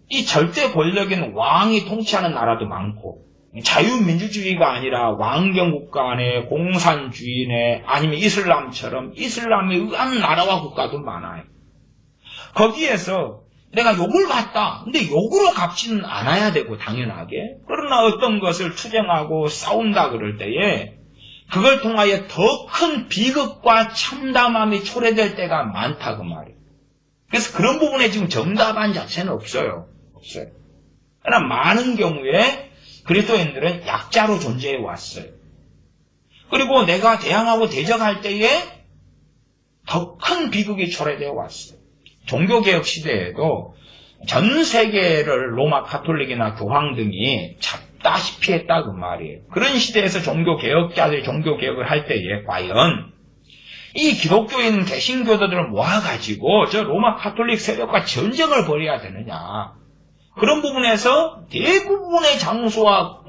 이 절대 권력인 왕이 통치하는 나라도 많고 자유민주주의가 아니라 왕경국가 안에 공산주의네 아니면 이슬람처럼 이슬람에 의한 나라와 국가도 많아요. 거기에서 내가 욕을 받다. 근데 욕으로 갚지는 않아야 되고 당연하게. 그러나 어떤 것을 투쟁하고 싸운다 그럴 때에 그걸 통하여 더 큰 비극과 참담함이 초래될 때가 많다 그 말이에요. 그래서 그런 부분에 지금 정답안 자체는 없어요. 없어요. 그러나 많은 경우에 그리스도인들은 약자로 존재해 왔어요. 그리고 내가 대항하고 대적할 때에 더 큰 비극이 초래되어 왔어요. 종교개혁 시대에도 전 세계를 로마 가톨릭이나 교황 등이 잡다시피 했다 그 말이에요. 그런 시대에서 종교개혁자들이 종교개혁을 할 때에 과연 이 기독교인 개신교도들을 모아가지고 저 로마 가톨릭 세력과 전쟁을 벌여야 되느냐. 그런 부분에서 대부분의 장소와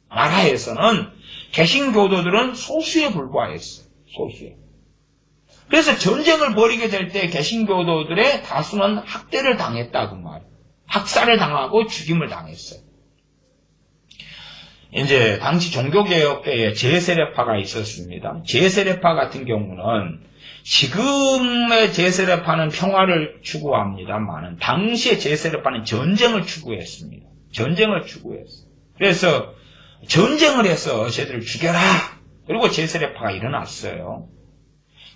나라에서는 개신교도들은 소수에 불과했어요. 소수에. 그래서 전쟁을 벌이게 될 때 개신교도들의 다수는 학대를 당했다고 말이에요. 학살을 당하고 죽임을 당했어요. 이제 당시 종교개혁 때에 제세례파가 있었습니다. 제세례파 같은 경우는 지금의 제세례파는 평화를 추구합니다만 당시의 제세례파는 전쟁을 추구했습니다. 전쟁을 추구했어요. 그래서 전쟁을 해서 쟤들을 죽여라. 그리고 제스레파가 일어났어요.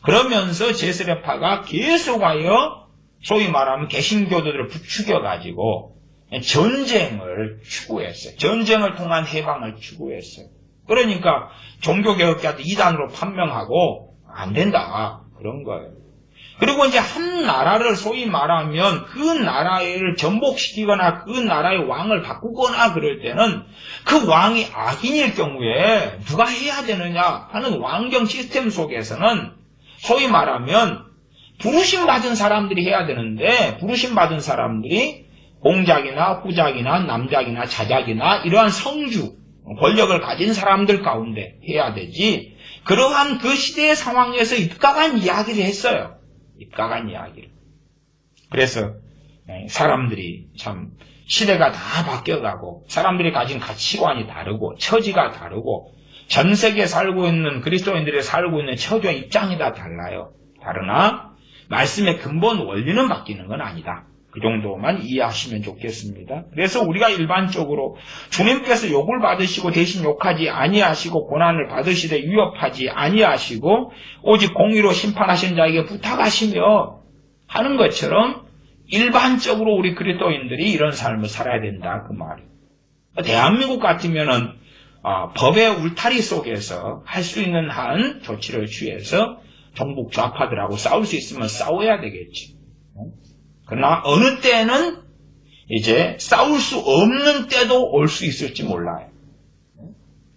그러면서 제스레파가 계속하여 소위 말하면 개신교도들을 부추겨가지고 전쟁을 추구했어요. 전쟁을 통한 해방을 추구했어요. 그러니까 종교개혁자들 이단으로 판명하고 안 된다. 그런 거예요. 그리고 이제 한 나라를 소위 말하면 그 나라를 전복시키거나 그 나라의 왕을 바꾸거나 그럴 때는 그 왕이 악인일 경우에 누가 해야 되느냐 하는 왕정 시스템 속에서는 소위 말하면 부르심받은 사람들이 해야 되는데 부르심받은 사람들이 공작이나 후작이나 남작이나 자작이나 이러한 성주, 권력을 가진 사람들 가운데 해야 되지. 그러한 그 시대의 상황에서 입각한 이야기를 했어요. 입각한 이야기를. 그래서 사람들이 참 시대가 다 바뀌어가고 사람들이 가진 가치관이 다르고 처지가 다르고 전 세계에 살고 있는 그리스도인들이 살고 있는 처지와 입장이 다 달라요. 다르나 말씀의 근본 원리는 바뀌는 건 아니다. 그 정도만 이해하시면 좋겠습니다. 그래서 우리가 일반적으로 주님께서 욕을 받으시고 대신 욕하지 아니하시고 고난을 받으시되 위협하지 아니하시고 오직 공의로 심판하신 자에게 부탁하시며 하는 것처럼 일반적으로 우리 그리스도인들이 이런 삶을 살아야 된다 그 말이에요. 대한민국 같으면은 법의 울타리 속에서 할 수 있는 한 조치를 취해서 정북 좌파들하고 싸울 수 있으면 싸워야 되겠지. 그러나 어느 때는 이제 싸울 수 없는 때도 올 수 있을지 몰라요.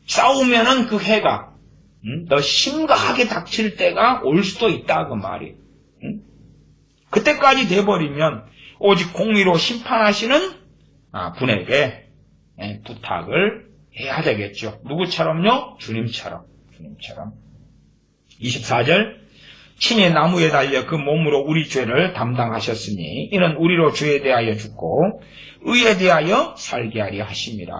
싸우면은 그 해가 더 심각하게 닥칠 때가 올 수도 있다 그 말이에요. 그때까지 돼버리면 오직 공의로 심판하시는 분에게 부탁을 해야 되겠죠. 누구처럼요? 주님처럼. 24절 친히 나무에 달려 그 몸으로 우리 죄를 담당하셨으니 이는 우리로 죄에 대하여 죽고 의에 대하여 살게 하려 하심이라.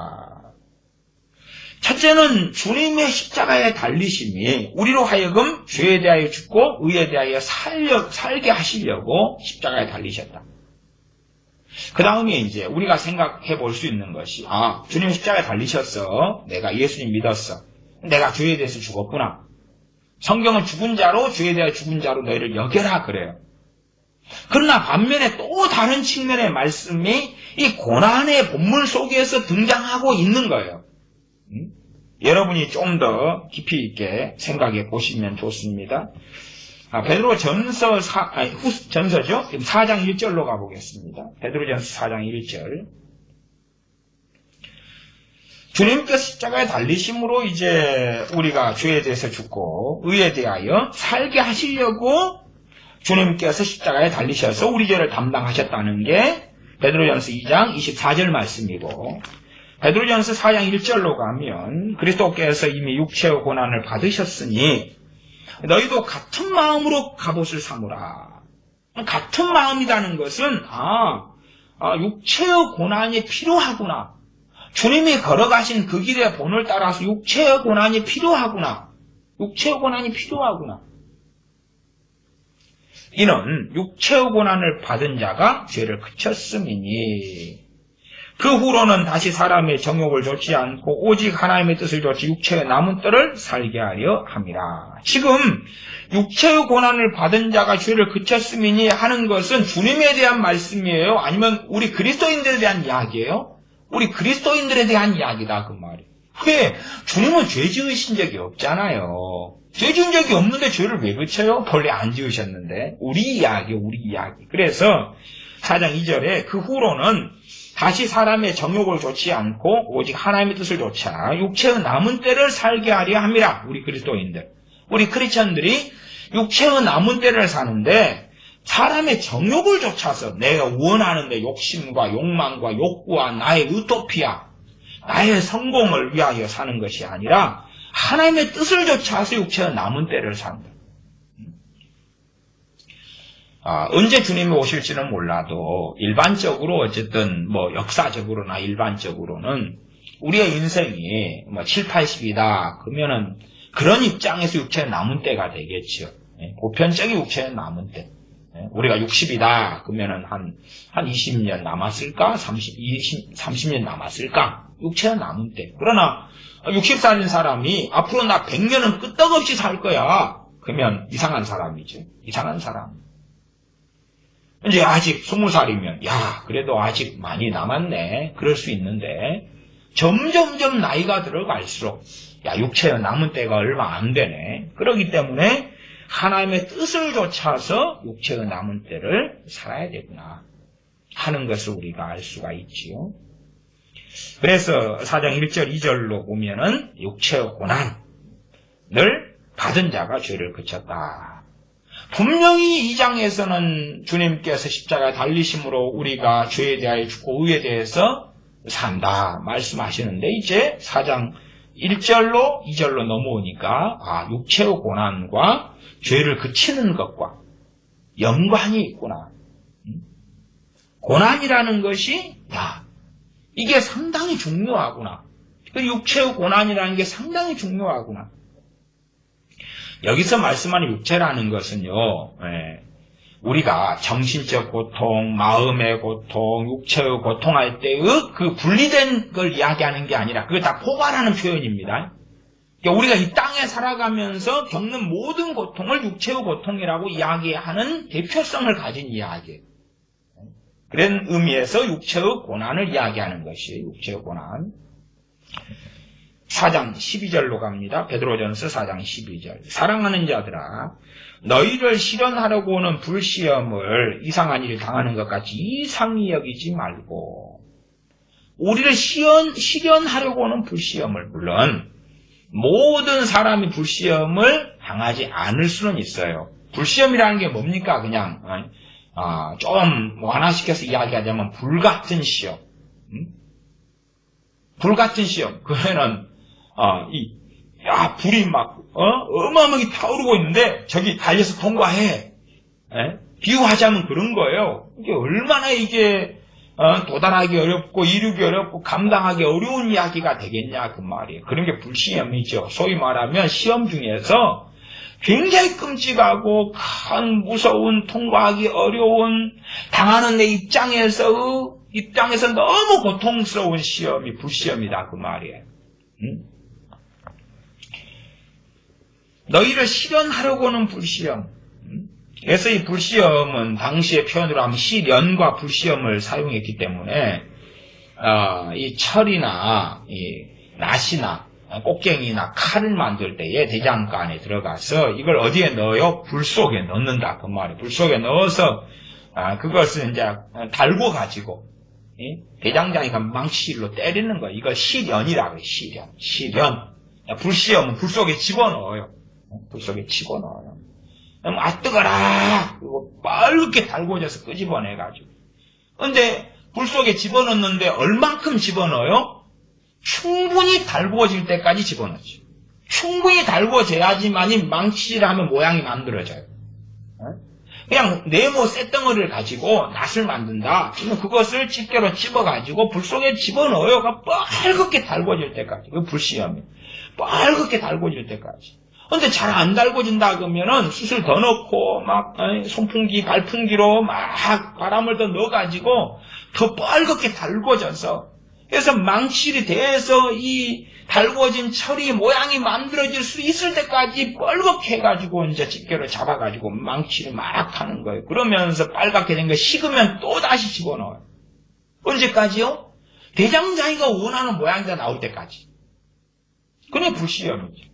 첫째는 주님의 십자가의 달리심이 우리로 하여금 죄에 대하여 죽고 의에 대하여 살게 하시려고 십자가에 달리셨다. 그 다음에 이제 우리가 생각해 볼 수 있는 것이 주님 십자가에 달리셨어. 내가 예수님 믿었어. 내가 죄에 대해서 죽었구나. 성경은 죽은 자로 죄에 대하여 죽은 자로 너희를 여겨라 그래요. 그러나 반면에 또 다른 측면의 말씀이 이 고난의 본문 속에서 등장하고 있는 거예요. 여러분이 좀 더 깊이 있게 생각해 보시면 좋습니다. 베드로 전서죠. 4장 1절로 가보겠습니다. 베드로전서 4장 1절. 주님께서 십자가에 달리심으로 이제 우리가 죄에 대해서 죽고 의에 대하여 살게 하시려고 주님께서 십자가에 달리셔서 우리 죄를 담당하셨다는 게 베드로전서 2장 24절 말씀이고 베드로전서 4장 1절로 가면 그리스도께서 이미 육체의 고난을 받으셨으니 너희도 같은 마음으로 갑옷을 삼으라. 같은 마음이라는 것은 육체의 고난이 필요하구나. 주님이 걸어가신 그 길의 본을 따라서 육체의 고난이 필요하구나. 이는 육체의 고난을 받은 자가 죄를 그쳤음이니 그 후로는 다시 사람의 정욕을 좇지 않고 오직 하나님의 뜻을 좇지 육체의 남은 뜰을 살게 하려 함이라. 지금 육체의 고난을 받은 자가 죄를 그쳤음이니 하는 것은 주님에 대한 말씀이에요? 아니면 우리 그리스도인들에 대한 이야기예요? 우리 그리스도인들에 대한 이야기다 그 말이에요. 왜? 주님은 죄 지으신 적이 없잖아요. 죄 지은 적이 없는데 죄를 왜 그쳐요? 본래 안 지으셨는데. 우리 이야기. 그래서 4장 2절에 그 후로는 다시 사람의 정욕을 좇지 않고 오직 하나님의 뜻을 좇아 육체의 남은 때를 살게 하려 함이라. 우리 그리스도인들. 우리 크리스천들이 육체의 남은 때를 사는데 사람의 정욕을 좇아서 내가 원하는데 욕심과 욕망과 욕구와 나의 유토피아, 나의 성공을 위하여 사는 것이 아니라 하나님의 뜻을 좇아서 육체의 남은 때를 산다. 언제 주님이 오실지는 몰라도 일반적으로 어쨌든 역사적으로나 일반적으로는 우리의 인생이 7, 80이다 그러면은 그런 입장에서 육체의 남은 때가 되겠죠. 보편적인 육체의 남은 때. 우리가 60이다 그러면은 한 20년 남았을까? 30년 남았을까? 육체가 남은 때. 그러나 60살인 사람이 앞으로 나 100년은 끄떡없이 살 거야. 그러면 이상한 사람이죠. 이상한 사람. 이제 아직 20살이면 야 그래도 아직 많이 남았네. 그럴 수 있는데 점점점 나이가 들어갈수록 야 육체의 남은 때가 얼마 안 되네. 그렇기 때문에 하나님의 뜻을 좇아서 육체의 남은 때를 살아야 되구나 하는 것을 우리가 알 수가 있지요. 그래서 4장 1절 2절로 보면은 육체의 고난을 받은 자가 죄를 그쳤다. 분명히 2장에서는 주님께서 십자가에 달리심으로 우리가 죄에 대하여 죽고 의에 대해서 산다 말씀하시는데 이제 4장 1절로 2절로 넘어오니까 육체의 고난과 죄를 그치는 것과 연관이 있구나. 고난이라는 것이 이게 상당히 중요하구나. 육체의 고난이라는 게 상당히 중요하구나. 여기서 말씀하는 육체라는 것은요, 우리가 정신적 고통, 마음의 고통, 육체의 고통할 때의 그 분리된 걸 이야기하는 게 아니라 그걸 다 포괄하는 표현입니다. 그러니까 우리가 이 땅에 살아가면서 겪는 모든 고통을 육체의 고통이라고 이야기하는 대표성을 가진 이야기예요. 그런 의미에서 육체의 고난을 이야기하는 것이에요. 육체의 고난. 4장 12절로 갑니다. 베드로전서 4장 12절. 사랑하는 자들아 너희를 시련하려고 오는 불시험을 이상한 일을 당하는 것 같이 이상히 여기지 말고 우리를 시련하려고 오는 불시험을 물론 모든 사람이 불시험을 당하지 않을 수는 있어요. 불시험이라는 게 뭡니까? 그냥 좀 완화시켜서 이야기하자면 불같은 시험. 불같은 시험. 그거는 불이 막 어마어마하게 타오르고 있는데 저기 달려서 통과해. 비유하자면 그런 거예요. 이게 얼마나 이게 도달하기 어렵고 이루기 어렵고 감당하기 어려운 이야기가 되겠냐 그 말이에요. 그런 게 불시험이죠. 소위 말하면 시험 중에서 굉장히 끔찍하고 큰 무서운 통과하기 어려운 당하는 내 입장에서 너무 고통스러운 시험이 불시험이다 그 말이에요. 너희를 시련하려고는 불시험. 그래서 이 불시험은 당시의 표현으로 하면 시련과 불시험을 사용했기 때문에 이 철이나 이 낫이나 꽃갱이나 칼을 만들 때에 대장간 안에 들어가서 이걸 어디에 넣어요? 불 속에 넣는다 그 말이에요. 불 속에 넣어서 그것을 이제 달고 가지고 대장장이가 망치로 때리는 거예요. 이걸 시련이라고 해요. 시련. 불시험은 불 속에 집어넣어요. 불 속에 집어넣어요. 뜨거라! 그리고 빨갛게 달궈져서 끄집어내가지고. 근데 불 속에 집어넣는데 얼만큼 집어넣어요? 충분히 달궈질 때까지 집어넣죠. 충분히 달궈져야지만이 망치질하면 모양이 만들어져요. 그냥 네모 쇳덩어리를 가지고 낫을 만든다. 그러면 그것을 집게로 집어가지고 불 속에 집어넣어요. 빨갛게 달궈질 때까지. 그 불시험이에요. 빨갛게 달궈질 때까지. 근데 잘 안 달궈진다 그러면은 숯을 더 넣고 막 손풍기, 발풍기로 막 바람을 더 넣어가지고 더 빨갛게 달궈져서 그래서 망칠이 돼서 이 달궈진 철이 모양이 만들어질 수 있을 때까지 빨갛게 해가지고 이제 집게로 잡아가지고 망치를 막 하는 거예요. 그러면서 빨갛게 된 거 식으면 또 다시 집어넣어요. 언제까지요? 대장장이가 원하는 모양이 나올 때까지. 그게 불시험이죠.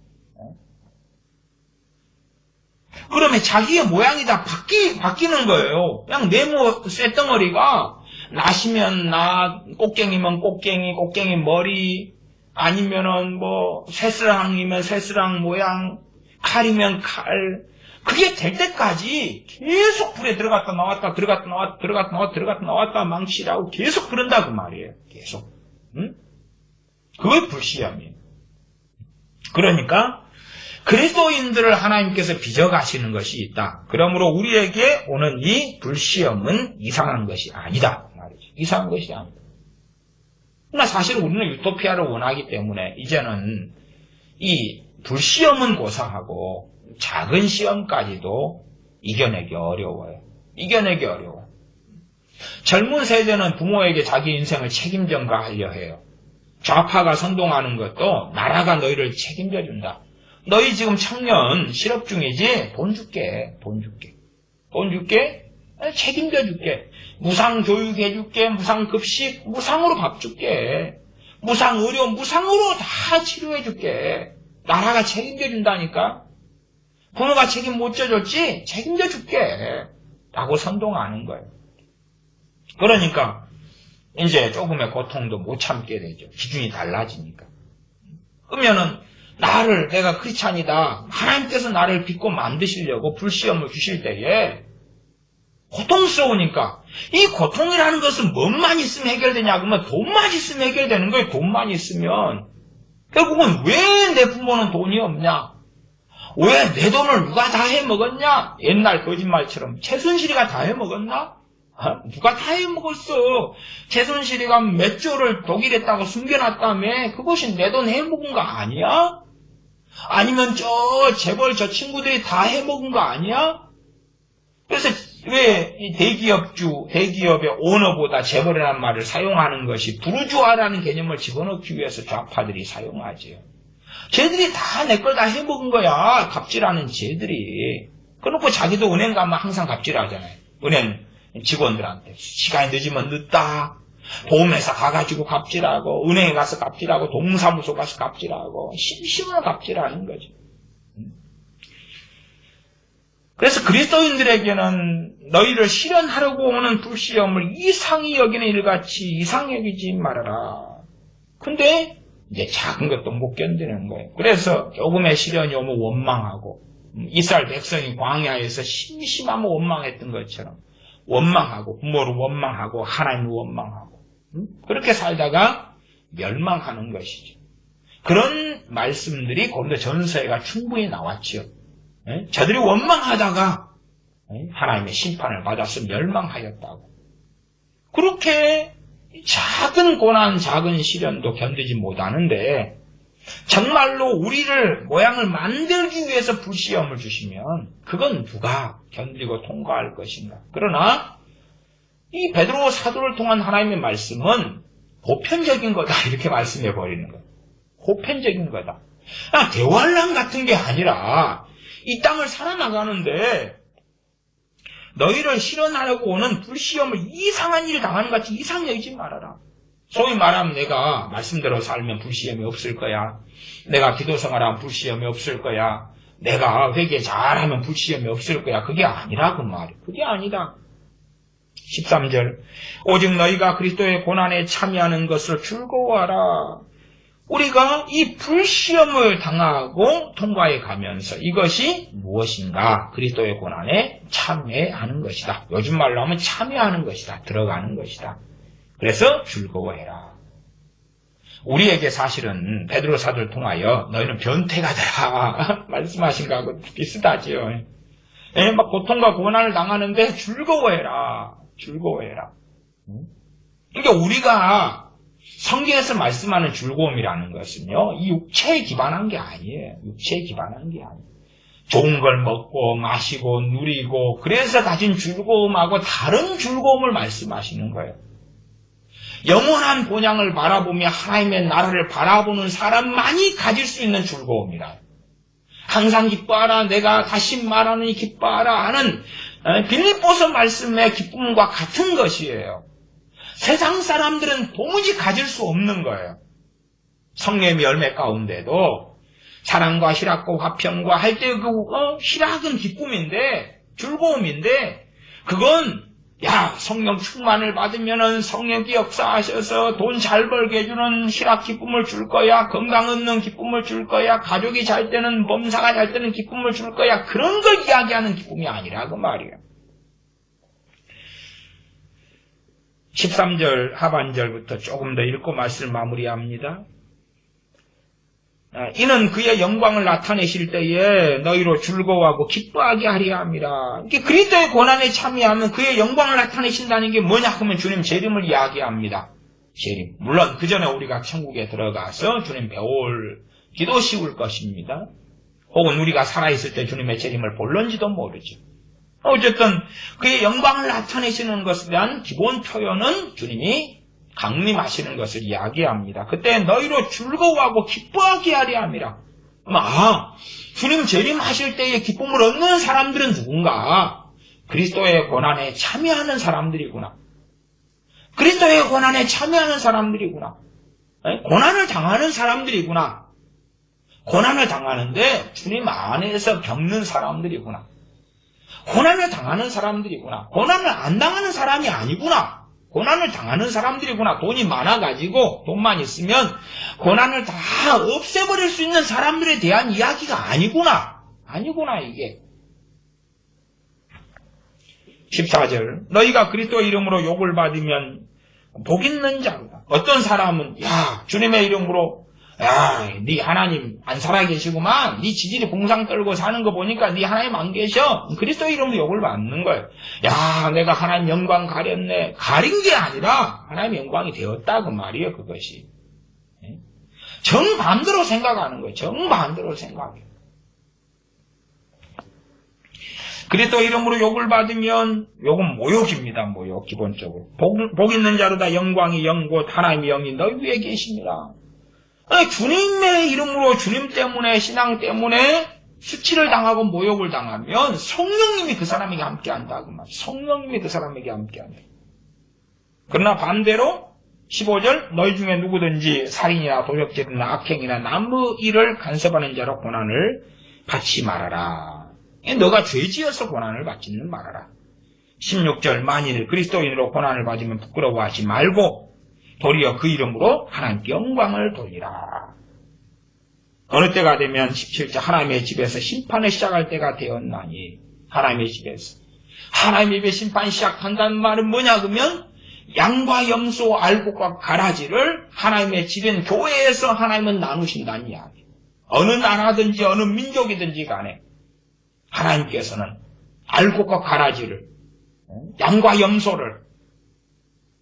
그러면 자기의 모양이 다 바뀌는 거예요. 그냥 네모 쇳덩어리가 낫이면 낫, 꽃갱이면 꽃갱이 머리, 아니면은 쇠스랑이면 쇠스랑 모양, 칼이면 칼. 그게 될 때까지 계속 불에 들어갔다 나왔다 망치라고 계속 그런다 그 말이에요. 계속. 그게 불시험이에요. 그러니까 그리스도인들을 하나님께서 빚어가시는 것이 있다. 그러므로 우리에게 오는 이 불시험은 이상한 것이 아니다. 말이죠. 이상한 것이 아니다. 그러나 사실 우리는 유토피아를 원하기 때문에 이제는 이 불시험은 고사하고 작은 시험까지도 이겨내기 어려워요. 젊은 세대는 부모에게 자기 인생을 책임전가하려 해요. 좌파가 선동하는 것도 나라가 너희를 책임져 준다. 너희 지금 청년 실업 중이지? 돈 줄게. 책임져 줄게. 무상 교육 해줄게. 무상 급식, 무상으로 밥 줄게. 무상 의료, 무상으로 다 치료해 줄게. 나라가 책임져 준다니까. 부모가 책임 못 져줬지? 책임져 줄게. 라고 선동하는 거예요. 그러니까 이제 조금의 고통도 못 참게 되죠. 기준이 달라지니까. 그러면은 내가 크리스찬이다. 하나님께서 나를 믿고 만드시려고 불시험을 주실 때에 고통스러우니까 이 고통이라는 것은 뭐만 있으면 해결되냐 그러면 돈만 있으면 해결되는 거예요. 돈만 있으면. 결국은 왜 내 부모는 돈이 없냐? 왜 내 돈을 누가 다 해먹었냐? 옛날 거짓말처럼 최순실이가 다 해먹었나? 누가 다 해먹었어. 최순실이가 몇 조를 독일에다가 숨겨놨다며. 그것이 내 돈 해먹은 거 아니야? 아니면 재벌 저 친구들이 다 해먹은 거 아니야? 그래서 왜 이 대기업의 오너보다 재벌이라는 말을 사용하는 것이 부르주아라는 개념을 집어넣기 위해서 좌파들이 사용하지요. 쟤들이 다 내 걸 다 해먹은 거야. 갑질하는 쟤들이. 그러고 자기도 은행 가면 항상 갑질하잖아요. 은행 직원들한테 시간이 늦으면 늦다. 보험회사 가가지고 갑질하고 은행에 가서 갑질하고 동사무소 가서 갑질하고 심심한 갑질하는 거지. 그래서 그리스도인들에게는 너희를 실현하려고 오는 불시험을 이상히 여기는 일같이 이상히 여기지 말아라. 근데 이제 작은 것도 못 견디는 거예요. 그래서 조금의 시련이 오면 원망하고 이스라엘 백성이 광야에서 심심하면 원망했던 것처럼 원망하고 부모를 원망하고 하나님을 원망하고 그렇게 살다가 멸망하는 것이죠. 그런 말씀들이 고린도 전서에가 충분히 나왔죠. 저들이 원망하다가 하나님의 심판을 받아서 멸망하였다고. 그렇게 작은 고난, 작은 시련도 견디지 못하는데 정말로 우리를 모양을 만들기 위해서 불시험을 주시면 그건 누가 견디고 통과할 것인가. 그러나 이 베드로 사도를 통한 하나님의 말씀은 보편적인 거다 이렇게 말씀해 버리는 거예요. 보편적인 거다. 대환란 같은 게 아니라 이 땅을 살아나가는데 너희를 실현하려고 오는 불시험을 이상한 일 당하는 것 같이 이상히 여기지 말아라. 소위 말하면 내가 말씀대로 살면 불시험이 없을 거야. 내가 기도 생활하면 불시험이 없을 거야. 내가 회개 잘하면 불시험이 없을 거야. 그게 아니라 그 말이야. 그게 아니다. 13절 오직 너희가 그리스도의 고난에 참여하는 것을 즐거워하라. 우리가 이 불시험을 당하고 통과해 가면서 이것이 무엇인가? 그리스도의 고난에 참여하는 것이다. 요즘 말로 하면 참여하는 것이다. 들어가는 것이다. 그래서 즐거워해라. 우리에게 사실은 베드로 사도를 통하여 너희는 변태가 되라 말씀하신 거하고 비슷하지요. 막 고통과 고난을 당하는데 즐거워해라. 그러니까 우리가 성경에서 말씀하는 즐거움이라는 것은요, 이 육체에 기반한 게 아니에요. 좋은 걸 먹고 마시고 누리고 그래서 가진 즐거움하고 다른 즐거움을 말씀하시는 거예요. 영원한 본향을 바라보며 하나님의 나라를 바라보는 사람만이 가질 수 있는 즐거움이라. 항상 기뻐하라. 내가 다시 말하느니 기뻐하라 하는 빌립보서 말씀의 기쁨과 같은 것이에요. 세상 사람들은 도무지 가질 수 없는 거예요. 성령의 열매 가운데도 사랑과 희락과 화평과 할 때 희락은 기쁨인데 즐거움인데 그건 성령 충만을 받으면은 성령이 역사하셔서 돈 잘 벌게 해주는 희락 기쁨을 줄 거야. 건강 얻는 기쁨을 줄 거야. 가족이 잘 때는 범사가 잘 때는 기쁨을 줄 거야. 그런 걸 이야기하는 기쁨이 아니라 그 말이에요. 13절 하반절부터 조금 더 읽고 말씀을 마무리합니다. 이는 그의 영광을 나타내실 때에 너희로 즐거워하고 기뻐하게 하려 함이라. 그리스도의 고난에 참여하면 그의 영광을 나타내신다는 게 뭐냐 하면 주님 재림을 이야기합니다. 재림. 물론 그 전에 우리가 천국에 들어가서 주님 배울 기도 씌울 것입니다. 혹은 우리가 살아있을 때 주님의 재림을 볼런지도 모르죠. 어쨌든 그의 영광을 나타내시는 것에 대한 기본 표현은 주님이 강림하시는 것을 이야기합니다. 그때 너희로 즐거워하고 기뻐하게 하려 함이라. 주님 재림하실 때에 기쁨을 얻는 사람들은 누군가? 그리스도의 고난에 참여하는 사람들이구나. 그리스도의 고난에 참여하는 사람들이구나. 고난을 당하는 사람들이구나. 고난을 당하는데 주님 안에서 겪는 사람들이구나. 고난을 당하는 사람들이구나. 고난을 안 당하는 사람이 아니구나. 고난을 당하는 사람들이구나. 돈이 많아가지고 돈만 있으면 고난을 다 없애버릴 수 있는 사람들에 대한 이야기가 아니구나. 아니구나 이게. 14절 너희가 그리스도 이름으로 욕을 받으면 복 있는 자로다. 어떤 사람은 주님의 이름으로 네 하나님 안 살아계시구만. 네 지질이 봉상 떨고 사는 거 보니까 네 하나님 안 계셔. 그리스도 이름으로 욕을 받는 거예요. 내가 하나님 영광 가렸네. 가린 게 아니라 하나님 영광이 되었다 그 말이에요. 그것이. 정반대로 생각하는 거예요. 정반대로 생각해요. 그리스도 이름으로 욕을 받으면 욕은 모욕입니다. 모욕 기본적으로. 복 있는 자로다. 영광이 영곧 하나님의 영이 너희 위에 계십니다. 주님의 이름으로 주님 때문에 신앙 때문에 수치를 당하고 모욕을 당하면 성령님이 그 사람에게 함께한다 그 말. 성령님이 그 사람에게 함께한다. 그러나 반대로 15절 너희 중에 누구든지 살인이나 도적질이나 악행이나 남부 일을 간섭하는 자로 고난을 받지 말아라. 너가 죄지어서 고난을 받지는 말아라. 16절 만일 그리스도인으로 고난을 받으면 부끄러워하지 말고 도리어 그 이름으로 하나님께 영광을 돌리라. 어느 때가 되면 17절 하나님의 집에서 심판을 시작할 때가 되었나니 하나님의 집에서 하나님의 집에 심판이 시작한다는 말은 뭐냐 그러면 양과 염소 알곡과 가라지를 하나님의 집인 교회에서 하나님은 나누신다는 이야기. 어느 나라든지 어느 민족이든지 간에 하나님께서는 알곡과 가라지를 양과 염소를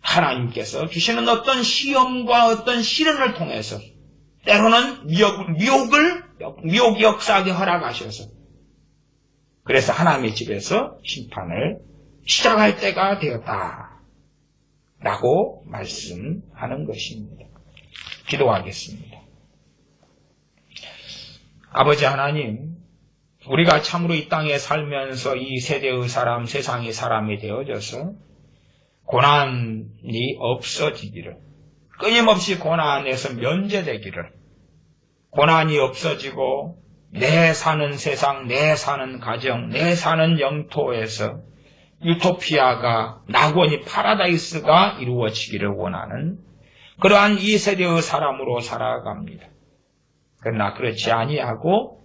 하나님께서 주시는 어떤 시험과 어떤 시련을 통해서 때로는 미혹이 역사하게 허락하셔서 그래서 하나님의 집에서 심판을 시작할 때가 되었다 라고 말씀하는 것입니다. 기도하겠습니다. 아버지 하나님, 우리가 참으로 이 땅에 살면서 이 세대의 사람, 세상의 사람이 되어져서 고난이 없어지기를, 끊임없이 고난에서 면제되기를, 고난이 없어지고 내 사는 세상, 내 사는 가정, 내 사는 영토에서 유토피아가, 낙원이 파라다이스가 이루어지기를 원하는 그러한 이 세대의 사람으로 살아갑니다. 그러나 그렇지 아니하고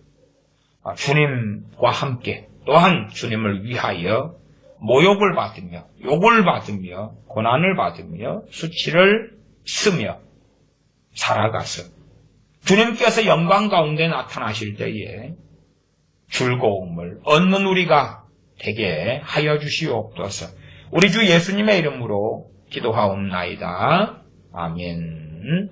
주님과 함께 또한 주님을 위하여 모욕을 받으며 욕을 받으며 고난을 받으며 수치를 쓰며 살아가서 주님께서 영광 가운데 나타나실 때에 즐거움을 얻는 우리가 되게 하여 주시옵소서. 우리 주 예수님의 이름으로 기도하옵나이다. 아멘.